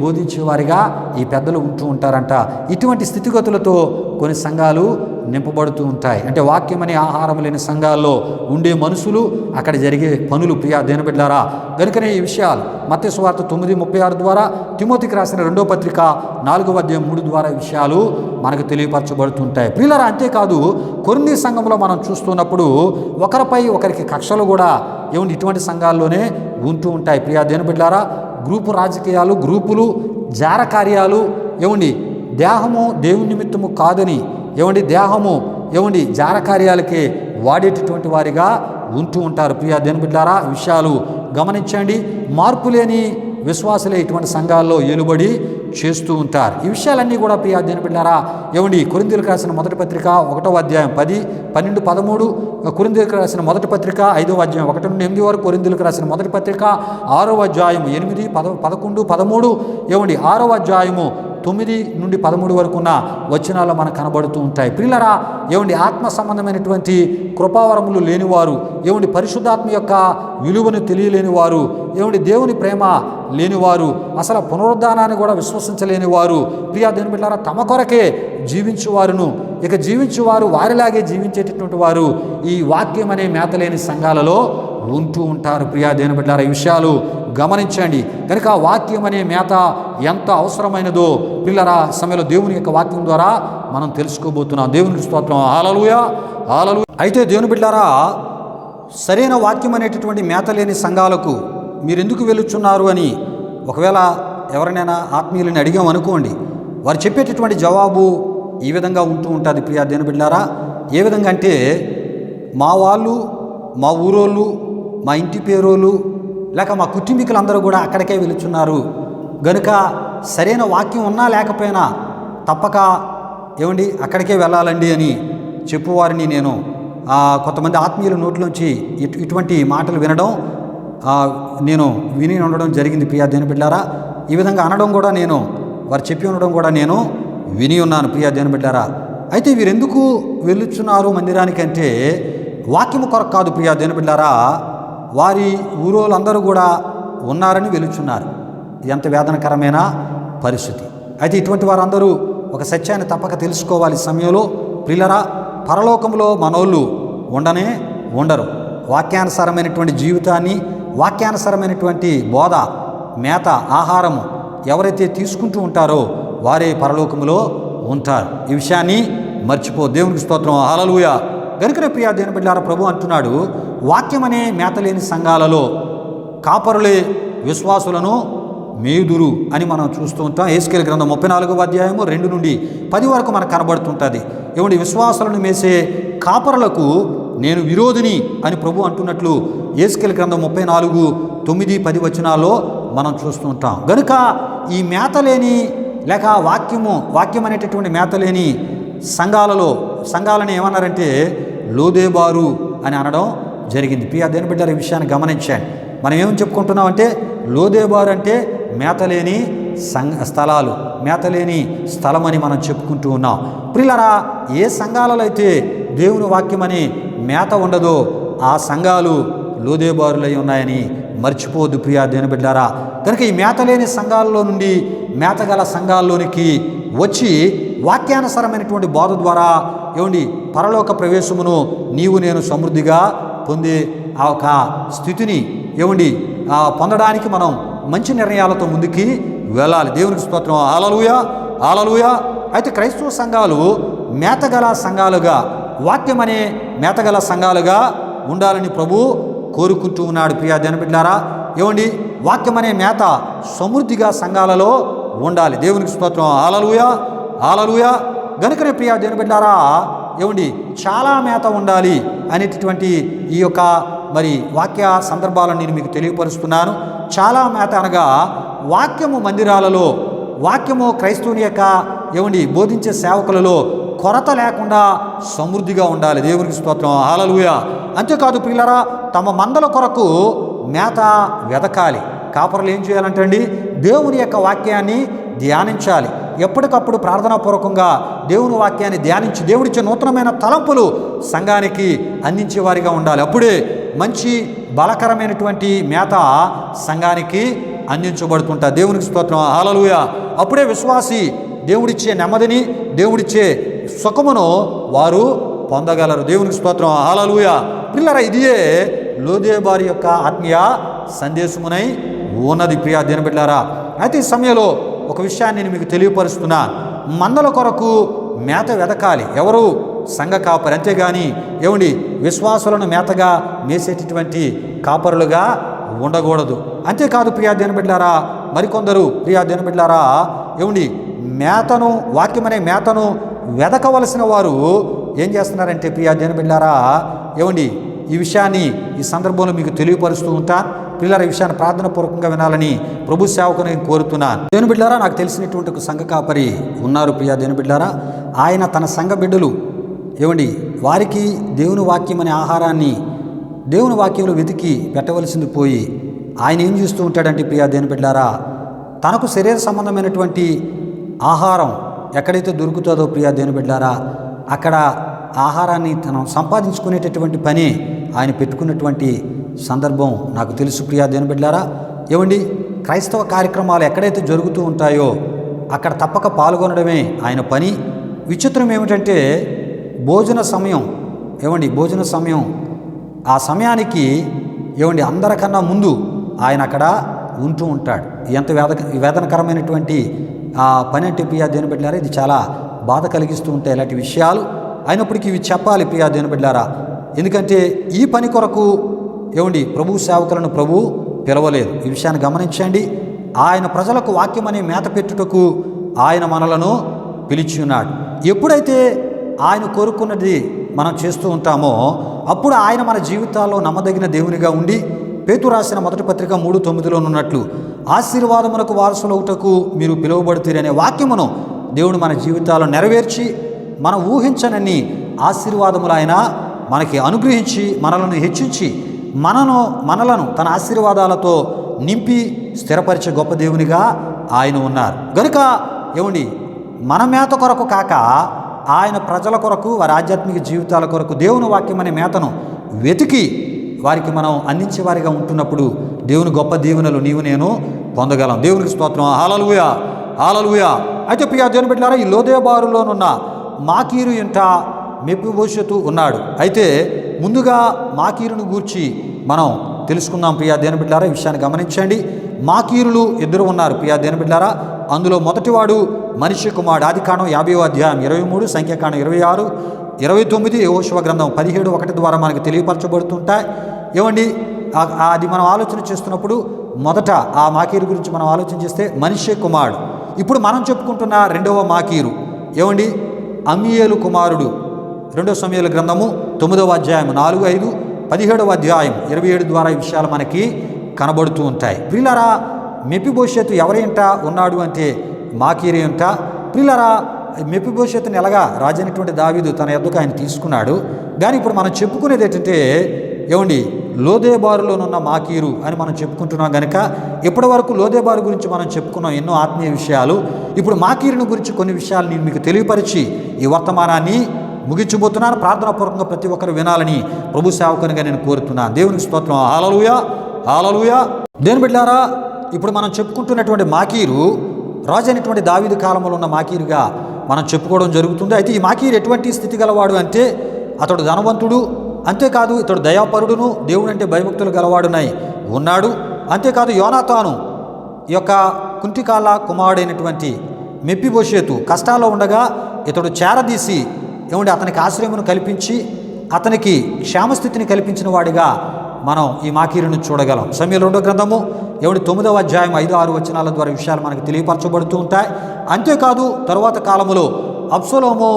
బోధించేవారిగా ఈ పెద్దలు ఉంటూ ఉంటారంట. ఇటువంటి స్థితిగతులతో కొన్ని సంఘాలు నింపబడుతూ ఉంటాయి. అంటే వాక్యం అనే ఆహారం లేని సంఘాల్లో ఉండే మనుషులు, అక్కడ జరిగే పనులు ప్రియా దేని బిడ్డలారా. కనుకనే ఈ విషయాలు మత్తయి సువార్త 9:36 ద్వారా, తిమోతికి రాసిన 2వ పత్రిక 4వ అధ్యాయం 3 ద్వారా ఈ విషయాలు మనకు తెలియపరచబడుతుంటాయి. ప్రియులారా, అంతేకాదు కొరింథీ సంఘంలో మనం చూస్తున్నప్పుడు ఒకరిపై ఒకరికి కక్షలు కూడా ఇటువంటి సంఘాల్లోనే ఉంటూ ఉంటాయి. ప్రియా దేని బిడ్డలారా, గ్రూపు రాజకీయాలు, గ్రూపులు, జార కార్యాలు దేహము దేవుని నిమిత్తము కాదని దేహము జార కార్యాలకే వాడేటటువంటి వారిగా ఉంటూ ఉంటారు. ప్రియా దేని బిడ్డలారా, విషయాలు గమనించండి. మార్పు లేని విశ్వాసులే ఇటువంటి సంఘాల్లో ఏలుబడి చేస్తూ ఉంటారు. ఈ విషయాలన్నీ కూడా ప్రియా దేని బిడ్డలారా కొరింథీయులకు రాసిన మొదటి పత్రిక 1వ అధ్యాయం 10, 12, 13, కొరింథీయులకు రాసిన మొదటి పత్రిక 5వ అధ్యాయం 1 నుండి 8 వరకు, కొరింథీయులకు రాసిన మొదటి పత్రిక 6వ అధ్యాయం 8, 11, 13, 6వ అధ్యాయము 9 నుండి 13 వరకు ఉన్న వచనాలు మనకు కనబడుతూ ఉంటాయి. ప్రియులరా, ఆత్మ సంబంధమైనటువంటి కృపావరములు లేనివారు, పరిశుద్ధాత్మ యొక్క విలువను తెలియలేని వారు, దేవుని ప్రేమ లేనివారు, అసలు పునరుద్ధానాన్ని కూడా విశ్వసించలేని వారు, ప్రియా దేవుని బిడ్డలారా, తమ కొరకే జీవించువారును ఇక జీవించువారు వారిలాగే జీవించేటటువంటి వారు ఈ వాక్యం అనే మేత లేని సంఘాలలో ఉంటూ ఉంటారు. ప్రియా దేవుని బిడ్డలారా, ఈ విషయాలు గమనించండి. కనుక వాక్యం అనే మేత ఎంత అవసరమైనదో పిల్లరా సమయంలో దేవుని యొక్క వాక్యం ద్వారా మనం తెలుసుకోబోతున్నాం. దేవునికి స్తోత్రం. హల్లెలూయా, హల్లెలూయా. అయితే దేవుని బిడ్డలారా, సరైన వాక్యం అనేటటువంటి మేత లేని సంఘాలకు మీరు ఎందుకు వెళ్ళుచున్నారు అని ఒకవేళ ఎవరినైనా ఆత్మీయులని అడిగామనుకోండి, వారు చెప్పేటటువంటి జవాబు ఈ విధంగా ఉంటూ ఉంటుంది. ప్రియా దేవుని బిడ్డలారా, ఏ విధంగా అంటే, మా వాళ్ళు, మా ఊరోళ్ళు, మా ఇంటి పేరోళ్ళు, లేక మా కుటుంబీకులందరూ కూడా అక్కడికే వెళుచున్నారు గనుక సరైన వాక్యం ఉన్నా లేకపోయినా తప్పక అక్కడికే వెళ్ళాలండి అని చెప్పువారిని నేను కొంతమంది ఆత్మీయుల నోట్లోంచి ఇటువంటి మాటలు వినడం నేను విని ఉండడం జరిగింది. ప్రియా దేవుని బిడ్డలారా, ఈ విధంగా అనడం కూడా నేను, వారు చెప్పి ఉండడం కూడా నేను విని ఉన్నాను. ప్రియా దేవుని బిడ్డలారా, అయితే వీరెందుకు వెళ్ళుచున్నారు మందిరానికంటే వాక్యము కొరకు కాదు. ప్రియా దేవుని బిడ్డలారా, వారి ఊరోళ్ళందరూ కూడా ఉన్నారని వెలుచున్నారు. ఎంత వేదనకరమైన పరిస్థితి. అయితే ఇటువంటి వారందరూ ఒక సత్యాన్ని తప్పక తెలుసుకోవాలి. సమయంలో ప్రియులరా, పరలోకంలో మనోళ్ళు ఉండరు. వాక్యానుసారమైనటువంటి జీవితాన్ని, వాక్యానుసారమైనటువంటి బోధ, మేత, ఆహారము ఎవరైతే తీసుకుంటూ ఉంటారో వారే పరలోకములో ఉంటారు. ఈ విషయాన్ని మర్చిపో. దేవునికి స్తోత్రం. హల్లెలూయా. గనుకనే ప్రియా దేవుని బిడ్డలారా, ప్రభు అంటున్నాడు, వాక్యం అనే మేత లేని సంఘాలలో కాపరులే విశ్వాసులను మేదురు అని మనం చూస్తూ ఉంటాం. యెహెజ్కేలు గ్రంథం 34వ అధ్యాయము 2 నుండి 10 వరకు మనకు కనబడుతుంటుంది. విశ్వాసులను మేసే కాపరులకు నేను విరోధిని అని ప్రభు అంటున్నట్లు యెహెజ్కేలు గ్రంథం 34, 9, 10 వచనాల్లో మనం చూస్తూ ఉంటాం. గనుక ఈ మేత లేని లేక వాక్యం అనేటటువంటి మేత లేని సంఘాలలో సంఘాలని ఏమన్నారంటే లోదేబారు అని అనడం జరిగింది. ప్రియా దేని బిడ్డల ఈ విషయాన్ని గమనించండి. మనం ఏమని చెప్పుకుంటున్నామంటే లోదేబారు అంటే మేతలేని స్థలాలు, మేతలేని స్థలం అని మనం చెప్పుకుంటూ ఉన్నాం. ప్రియులారా, ఏ సంఘాలలో అయితే దేవుని వాక్యం అని మేత ఉండదో ఆ సంఘాలు లోదేబారులై ఉన్నాయని మర్చిపోవద్దు ప్రియా దేని బిడ్డారా. కనుక ఈ మేతలేని సంఘాల్లో నుండి మేతగల సంఘాల్లోనికి వచ్చి వాక్యానుసారమైనటువంటి బోధ ద్వారా ఏమండి పరలోక ప్రవేశమును నీవు నేను సమృద్ధిగా పొందే ఆ ఒక స్థితిని ఏమండి పొందడానికి మనం మంచి నిర్ణయాలతో ముందుకి వెళ్ళాలి. దేవునికి స్తోత్రం. హల్లెలూయా, హల్లెలూయా. అయితే క్రైస్తవ సంఘాలు మేతగల సంఘాలుగా, వాక్యం అనే మేతగల సంఘాలుగా ఉండాలని ప్రభు కోరుకుంటూ ఉన్నాడు. ప్రియా జనబిడ్లారా, ఏమండి వాక్యం అనే మేత సమృద్ధిగా సంఘాలలో ఉండాలి. దేవునికి స్తోత్రం. హల్లెలూయా, హల్లెలూయా. గనుకనే ప్రియా జనబిడ్లారా, ఏమండి చాలా మేత ఉండాలి అనేటటువంటి ఈ యొక్క మరి వాక్య సందర్భాలను నేను మీకు తెలియపరుస్తున్నాను. చాలా మేత అనగా వాక్యము మందిరాలలో, వాక్యము క్రైస్తవుని యొక్క ఏమండి బోధించే సేవకులలో కొరత లేకుండా సమృద్ధిగా ఉండాలి. దేవునికి స్తోత్రం. హల్లెలూయా. అంతేకాదు ప్రియులారా, తమ మందల కొరకు మేత వెదకాలి. కాపరులు ఏం చేయాలంటండి, దేవుని యొక్క వాక్యాన్ని ధ్యానించాలి. ఎప్పటికప్పుడు ప్రార్థనాపూర్వకంగా దేవుని వాక్యాన్ని ధ్యానించి దేవుడిచ్చే నూతనమైన తలంపులు సంఘానికి అందించేవారిగా ఉండాలి. అప్పుడే మంచి బలకరమైనటువంటి మేత సంఘానికి అందించబడుతుంటా. దేవునికి స్తోత్రం. హల్లెలూయా. అప్పుడే విశ్వాసి దేవుడిచ్చే నెమ్మదిని, దేవుడిచ్చే సుఖమును వారు పొందగలరు. దేవునికి స్తోత్రం. హల్లెలూయా. పిల్లరా, ఇదియే లోదేబారు యొక్క ఆత్మీయ సందేశమునై ఉన్నది. ప్రియా దేని బిడ్డారా, అయితే ఈ సమయంలో ఒక విషయాన్ని నేను మీకు తెలియపరుస్తున్నాను. మందల కొరకు మేత వెదకాలి. ఎవరు? సంఘ కాపరి. అంతేగాని ఏమండి విశ్వాసులను మేతగా మేసేటటువంటి కాపరులుగా ఉండకూడదు. అంతేకాదు ప్రియా దేని బిడ్డారా, మరికొందరు ప్రియా దేని బిడ్డారా ఏమండి మేతను, వాక్యమనే మేతను వెదకవలసిన వారు ఏం చేస్తున్నారంటే ప్రియా దేని బిడ్డారా, ఏమండి ఈ విషయాన్ని ఈ సందర్భంలో మీకు తెలియపరుస్తూ ఉంటాను. పిల్లల ఈ విషయాన్ని ప్రార్థనాపూర్వకంగా వినాలని ప్రభు సేవకుని కోరుతున్నాను. దేని బిడ్డారా, నాకు తెలిసినటువంటి ఒక సంఘ కాపరి ఉన్నారు. ప్రియా దేని బిడ్డారా, ఆయన తన సంఘ బిడ్డలు ఏమండి వారికి దేవుని వాక్యం అనే ఆహారాన్ని దేవుని వాక్యంలో వెతికి పెట్టవలసింది పోయి ఆయన ఏం చేస్తూ ఉంటాడంటే ప్రియా దేని బిడ్డారా, తనకు శరీర సంబంధమైనటువంటి ఆహారం ఎక్కడైతే దొరుకుతుందో ప్రియా దేని బిడ్డారా, అక్కడ ఆహారాన్ని తను సంపాదించుకునేటటువంటి పని ఆయన పెట్టుకున్నటువంటి సందర్భం నాకు తెలుసు. ప్రియా దేని బిడ్డారా, ఏమండి క్రైస్తవ కార్యక్రమాలు ఎక్కడైతే జరుగుతూ ఉంటాయో అక్కడ తప్పక పాల్గొనడమే ఆయన పని. విచిత్రం ఏమిటంటే భోజన సమయం, ఏమండి భోజన సమయం, ఆ సమయానికి ఏమండి అందరికన్నా ముందు ఆయన అక్కడ ఉంటూ ఉంటాడు. ఎంత వేదనకరమైనటువంటి ఆ పని అంటే ప్రియా దేని బిడ్డారా, ఇది చాలా బాధ కలిగిస్తూ ఉంటాయి ఇలాంటి విషయాలు. అయినప్పటికీ ఇవి చెప్పాలి ప్రియా దేని బిడ్డారా. ఎందుకంటే ఈ పని కొరకు ఏమండి ప్రభు సేవకులను ప్రభు పిలవలేదు. ఈ విషయాన్ని గమనించండి. ఆయన ప్రజలకు వాక్యం అనే మేత పెట్టుటకు ఆయన మనలను పిలిచి ఉన్నాడు. ఎప్పుడైతే ఆయన కోరుకున్నది మనం చేస్తూ ఉంటామో అప్పుడు ఆయన మన జీవితాల్లో నమ్మదగిన దేవునిగా ఉండి పేతురు రాసిన మొదటి పత్రిక 3:9లో ఉన్నట్లు ఆశీర్వాదమునకు వారసులవుటకు మీరు పిలువబడుతారనే వాక్యమును దేవుడు మన జీవితాల్లో నెరవేర్చి మనం ఊహించనన్ని ఆశీర్వాదములు ఆయన మనకి అనుగ్రహించి మనలను హెచ్చించి మనలను తన ఆశీర్వాదాలతో నింపి స్థిరపరిచే గొప్ప దేవునిగా ఆయన ఉన్నారు. గనుక ఏమండి మన మేత కొరకు కాక ఆయన ప్రజల కొరకు, వారి ఆధ్యాత్మిక జీవితాల కొరకు దేవుని వాక్యం అనే మేతను వెతికి వారికి మనం అందించేవారిగా ఉంటున్నప్పుడు దేవుని గొప్ప దీవెనలు నీవు నేను పొందగలం. దేవునికి స్తోత్రం. హల్లెలూయా, హల్లెలూయా. అయితే ప్రియా దేవుని బిడ్డలారా, ఈ లోదేబారులోనున్న మాకీరు ఇంట మెఫీబోషెతు ఉన్నాడు. అయితే ముందుగా మాకీరును గూర్చి మనం తెలుసుకుందాం. ప్రియా దేవుని బిడ్డలారా, ఈ విషయాన్ని గమనించండి. మాకీరులు ఇద్దరు ఉన్నారు ప్రియా దేవుని బిడ్డలారా. అందులో మొదటివాడు మనిషి కుమారుడు. ఆదికాండం 50వ అధ్యాయం 23, సంఖ్యాకాండం 26, 29, యెహోషువ గ్రంథం 17:1 ద్వారా మనకు తెలియపరచబడుతుంటాయి. ఏమండి అది మనం ఆలోచన చేస్తున్నప్పుడు మొదట ఆ మాకీరు గురించి మనం ఆలోచన చేస్తే మనిషి కుమారుడు. ఇప్పుడు మనం చెప్పుకుంటున్న రెండవ మాకీరు ఏమండి అమ్మీయేలు కుమారుడు. 2వ సమూయేలు గ్రంథము 9వ అధ్యాయం 4, 5, 17వ అధ్యాయం 27 ద్వారా ఈ విషయాలు మనకి కనబడుతూ ఉంటాయి. ప్రియులారా, మెఫీబోషెతు ఎవరేంట ఉన్నాడు అంటే మాకీరు ఏంట. ప్రియులారా, మెఫీబోషెతుని ఎలాగా రాజైనటువంటి దావీదు తన యొద్దకు ఆయన తీసుకున్నాడు. కానీ ఇప్పుడు మనం చెప్పుకునేది ఏంటంటే ఏమండి, లోదేబారులోనున్న మాకీరు అని మనం చెప్పుకుంటున్నాం కనుక ఇప్పటి వరకు లోదేబారు గురించి మనం చెప్పుకున్నాం ఎన్నో ఆత్మీయ విషయాలు. ఇప్పుడు మాకీరుని గురించి కొన్ని విషయాలు నేను మీకు తెలియపరిచి ఈ వర్తమానాన్ని ముగించబోతున్నాను. ప్రార్థనాపూర్వకంగా ప్రతి ఒక్కరు వినాలని ప్రభు సేవకునిగా నేను కోరుతున్నాను. దేవునికి స్తోత్రం. హల్లెలూయా, హల్లెలూయా. దేవుని బిడ్డలారా, ఇప్పుడు మనం చెప్పుకుంటున్నటువంటి మాకీరు రాజు అయినటువంటి దావీదు కాలంలో ఉన్న మాకీరుగా మనం చెప్పుకోవడం జరుగుతుంది. అయితే ఈ మాకీరు ఎటువంటి స్థితి గలవాడు అంటే అతడు ధనవంతుడు, అంతేకాదు ఇతడు దయాపరుడును, దేవుడు అంటే భయభక్తులు గలవాడునై ఉన్నాడు. అంతేకాదు యోనాతాను ఈ యొక్క కుంటికాల కుమారుడైనటువంటి మెఫీబోషెతు కష్టాల్లో ఉండగా ఇతడు చేరదీసి ఏమంటే అతనికి ఆశ్రయమును కల్పించి అతనికి క్షేమస్థితిని కల్పించిన వాడిగా మనం ఈ మాకీరును చూడగలం. సమూయేలు 2వ గ్రంథము 9వ అధ్యాయం 5-6 వచనాల ద్వారా విషయాలు మనకు తెలియపరచబడుతూ ఉంటాయి. అంతేకాదు తరువాత కాలంలో అబ్షాలోము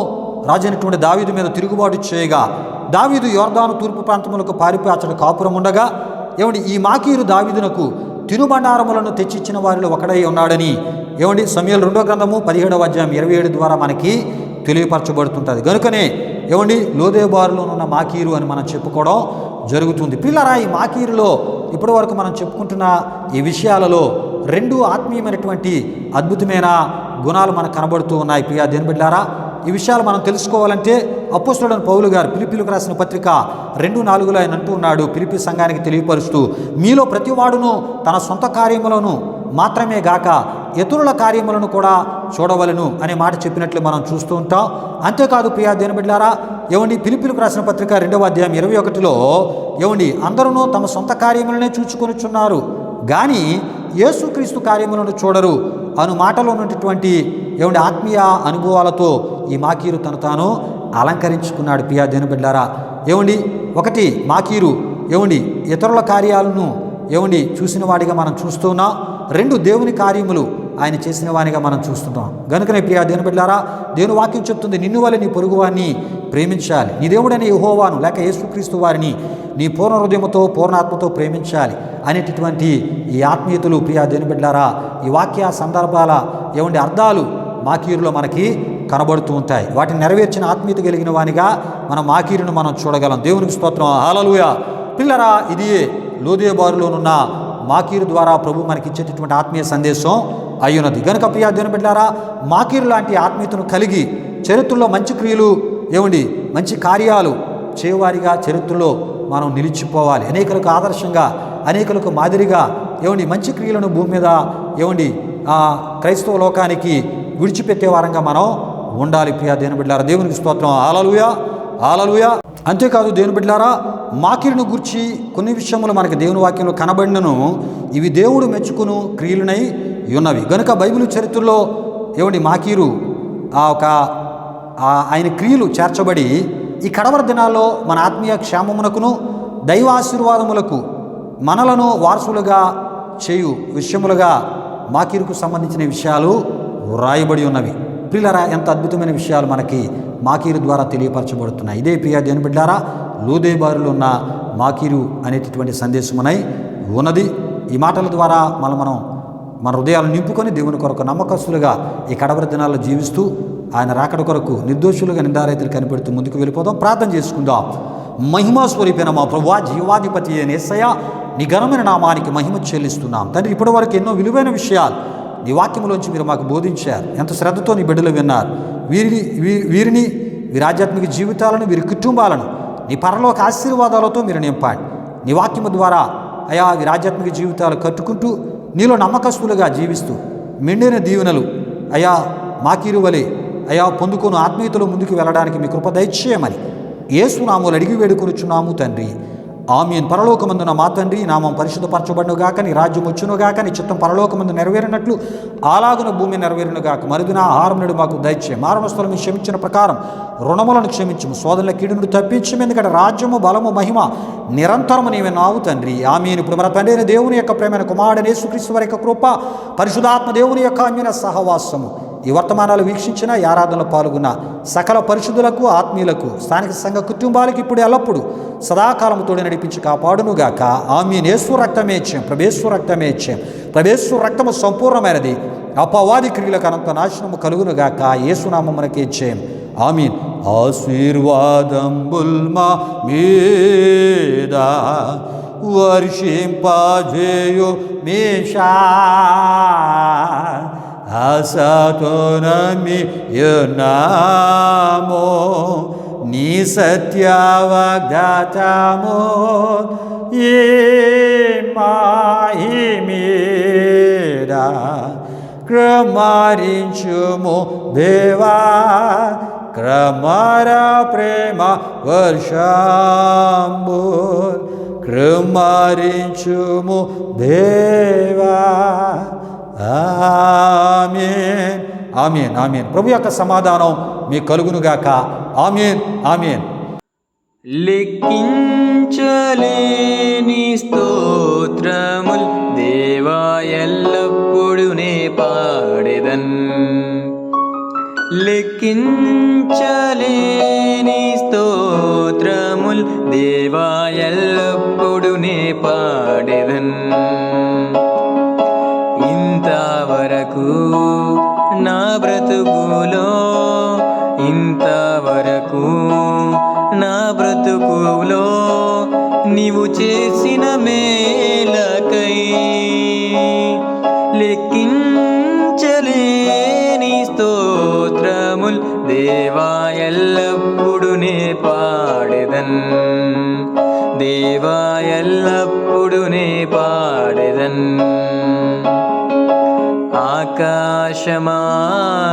రాజైనటువంటి దావీదు మీద తిరుగుబాటు చేయగా దావీదు యోర్దాను తూర్పు ప్రాంతములకు పారిపోయి అతడు కాపురం ఉండగా ఈ మాకీరు దావీదునకు తినుబండారములను తెచ్చిచ్చిన వారిలో ఒకడై ఉన్నాడని సమూయేలు 2వ గ్రంథము 17వ అధ్యాయం 27 ద్వారా మనకి తెలియపరచబడుతుంటుంది. కనుకనే లోదేబారులో ఉన్న మాకీరు అని మనం చెప్పుకోవడం జరుగుతుంది. పిల్లరా, ఈ మాకీరులో ఇప్పటి వరకు మనం చెప్పుకుంటున్న ఈ విషయాలలో 2 ఆత్మీయమైనటువంటి అద్భుతమైన గుణాలు మనకు కనబడుతూ ఉన్నాయి. ప్రియా దేవుని బిడ్డలారా, ఈ విషయాలు మనం తెలుసుకోవాలంటే అపోస్తలుడైన పౌలు గారు ఫిలిప్పీయులకు రాసిన పత్రిక 2:4 ఆయన అంటూ ఉన్నాడు, ఫిలిప్పీ సంఘానికి తెలియపరుస్తూ, మీలో ప్రతివాడును తన సొంత కార్యములను మాత్రమే గాక ఇతరుల కార్యములను కూడా చూడవలను అనే మాట చెప్పినట్లు మనం చూస్తూ ఉంటాం. అంతేకాదు ప్రియా దేవుని బిడ్డలారా, ఫిలిప్పీయులకు రాసిన పత్రిక 2వ అధ్యాయం 21లో అందరూ తమ సొంత కార్యములనే చూచుకొనుచున్నారు కానీ యేసుక్రీస్తు కార్యములను చూడరు అను మాటలో ఉన్నటువంటి ఆత్మీయ అనుభవాలతో ఈ మాకీరు తను తాను అలంకరించుకున్నాడు. ప్రియా దేవుని బిడ్డలారా, ఒకటి మాకీరు ఇతరుల కార్యాలను చూసిన వాడిగా మనం చూస్తున్నాం. 2 దేవుని కార్యములు ఆయన చేసిన వానిగా మనం చూస్తున్నాం. గనుకనే ప్రియా దేవుని బిడ్డలారా, దేవుని వాక్యం చెప్తుంది, నిన్ను వలె నీ పొరుగువాన్ని ప్రేమించాలి, నీ దేవుడైన యెహోవాను లేక యేసుక్రీస్తు వారిని నీ పూర్ణ హృదయముతో పూర్ణాత్మతో ప్రేమించాలి అనేటటువంటి ఈ ఆత్మీయతలు ప్రియా దేవుని బిడ్డలారా, ఈ వాక్య సందర్భాల అర్థాలు మాకీరులో మనకి కనబడుతూ ఉంటాయి. వాటిని నెరవేర్చిన ఆత్మీయత కలిగిన వానిగా మన మాకీరును మనం చూడగలం. దేవునికి స్తోత్రం. హల్లెలూయా. పిల్లరా, ఇది లోదేబారులోనున్న మాకీరు ద్వారా ప్రభు మనకి ఇచ్చేటటువంటి ఆత్మీయ సందేశం అయ్యున్నది. గనుక ప్రియా దేవుని బిడ్డలారా, మాకీరు లాంటి ఆత్మీయతను కలిగి చరిత్రలో మంచి క్రియలు మంచి కార్యాలు చేయవారిగా చరిత్రలో మనం నిలిచిపోవాలి. అనేకులకు ఆదర్శంగా, అనేకులకు మాదిరిగా మంచి క్రియలను భూమి మీద క్రైస్తవ లోకానికి విడిచిపెట్టే వారంగా మనం ఉండాలి. ప్రియా దేవుని బిడ్డలారా, దేవునికి స్తోత్రం. హల్లెలూయా, హల్లెలూయా. అంతేకాదు దేవుని బిడ్డలారా, మాకీరును గురించి కొన్ని విషయములు మనకి దేవుని వాక్యంలో కనబడినను ఇవి దేవుడు మెచ్చుకును క్రియలునై ఉన్నవి. గనుక బైబిల్ చరిత్రలో మాకీరు ఆయన క్రియలు చేర్చబడి ఈ కడవర దినాల్లో మన ఆత్మీయ క్షేమమునకును దైవాశీర్వాదములకు మనలను వారసులుగా చేయు విషయములుగా మాకీరుకు సంబంధించిన విషయాలు వ్రాయబడి ఉన్నవి. ప్రియులారా, ఎంత అద్భుతమైన విషయాలు మనకి మాకీరు ద్వారా తెలియపరచబడుతున్నాయి. ఇదే ప్రియా దేవుని బిడ్డలారా, లోదేబారులో ఉన్న మాకీరు అనేటటువంటి సందేశమునై ఉన్నది. ఈ మాటల ద్వారా మనం మన హృదయాలు నింపుకొని దేవుని కొరకు నమ్మకస్తులుగా ఈ కడవరి దినాల్లో జీవిస్తూ ఆయన రాకడ కొరకు నిర్దోషులుగా నిందారైతులు కనిపెడుతూ ముందుకు వెళ్ళిపోదాం. ప్రార్థన చేసుకుందాం. మహిమా స్వరూపైన మా ప్రభువా, జీవాధిపతి అయిన యేసయ్యా, నీ ఘనమైన నామానికి మహిమ చెల్లిస్తున్నాం. తండ్రి, ఇప్పటి వరకు ఎన్నో విలువైన విషయాలు నీ వాక్యంలోంచి మీరు మాకు బోధించారు. ఎంత శ్రద్ధతో నీ బిడ్డలు విన్నారు. వీరిని వీరి ఆధ్యాత్మిక జీవితాలను, వీరి కుటుంబాలను నీ పరలోక ఆశీర్వాదాలతో మీరు నింపండి. నీ వాక్యము ద్వారా అయా వీరి ఆధ్యాత్మిక జీవితాలు కట్టుకుంటూ నీలో నమ్మకస్తులుగా జీవిస్తూ మెండైన దీవెనలు అయా మాకీరు వలె అయా పొందుకొని ఆత్మీయతలో ముందుకు వెళ్ళడానికి మీ కృప దయచేయమని యేసు నామములో అడిగి వేడుకొనుచున్నాము తండ్రి. ఆమేన్. పరలోకమందున మా తండ్రి, నామం పరిశుద్ధపరచబడునుగాక, నీ రాజ్యం వచ్చునుగాక, నీ చిత్తం పరలోకమందు నెరవేరినట్లు అలాగున భూమి నెరవేరునుగాక. మరుదిన ఆహారం నేడు మాకు దయచేయం. మారణస్థలం క్షమించిన ప్రకారం రుణములను క్షమించము, శోధనల కీడు నుండి తప్పించము. ఎందుకంటే రాజ్యము, బలము, మహిమ నిరంతరము నీవే నావు తండ్రి. ఆమేన్. ఇప్పుడు మన తండ్రి అయిన దేవుని యొక్క ప్రేమైన కుమారుడైన యేసుక్రీస్తు వారి యొక్క కృప, పరిశుద్ధాత్మ దేవుని యొక్క అన్యోన్య సహవాసము ఈ వర్తమానాలు వీక్షించిన, ఈ ఆరాధనలో పాల్గొన్న సకల పరిశుద్ధులకు, ఆత్మీయులకు, స్థానిక సంఘ కుటుంబాలకు ఇప్పుడు ఎల్లప్పుడు సదాకాలము తోడి నడిపించి కాపాడునుగాక. ఆమేన్. యేసు రక్తమే ఇచ్చాం, ప్రభేశ్వర రక్తమే ఇచ్చాం. ప్రభేశ్వర రక్తము సంపూర్ణమైనది. అపవాది క్రియలకు అనంత నాశనము కలుగునుగాక. యేసునామమునకే జయం. ఆమీన్. ఆశీర్వాదంబుల్ మా మీద వర్షింపజేయు మీషా, ఆశతో నమ్మియున్నాము నీ సత్య వాగ్దానము. ఈ మాయి మీద క్రమరించుము దేవా, క్రమర ప్రేమ వర్షంబు క్రమరించుము దేవా. ఆమేన్, ఆమేన్, ఆమేన్. ప్రభు యొక్క సమాధానం మీకు కలుగునుగాక. ఆమేన్, ఆమేన్. లెక్కించలేని స్తోత్రముల్ దేవా ఎల్లప్పుడు నే పాడెదన్. లెక్కించలేని స్తోత్రముల్ దేవా ఎల్లప్పుడు నే పాడెదన్. ఇంతవరకు నా బ్రతుకులో, ఇంతవరకు నా బ్రతుకులో నీవు చేసిన మేలకై లెక్కించలేని స్తోత్రముల్ దేవా ఎల్లప్పుడు నే పాడెదన్. దేవా ఎల్లప్పుడు నే పాడెదన్.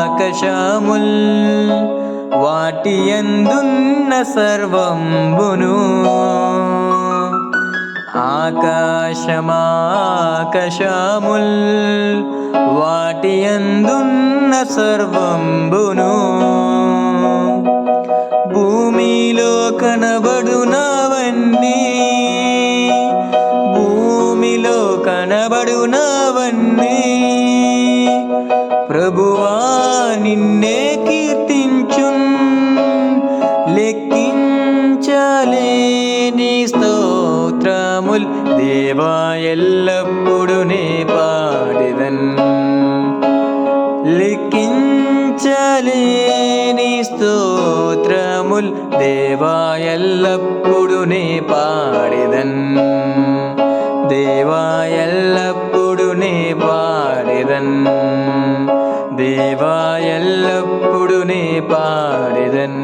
ఆకాశమాకాశముల్ వాటి యందున్న సర్వంబును, ఆకాశమాకాశముల్ వాటి యందున్న సర్వంబును, భూమిలో కనబడునవన్నీ, భూమిలో కనబడునవన్నీ ప్రభువా నిన్నే కీర్తించున్. లెక్కించలేని స్తోత్రముల్ దేవా ఎల్లప్పుడు నే పాడెదన్. లెక్కించలేని స్తోత్రముల్ దేవా ఎల్లప్పుడు నే పాడెదన్. దేవా ఎల్లప్పుడు నే పాడెదన్. దేవా ఎల్లప్పుడు నే పాడెదన్.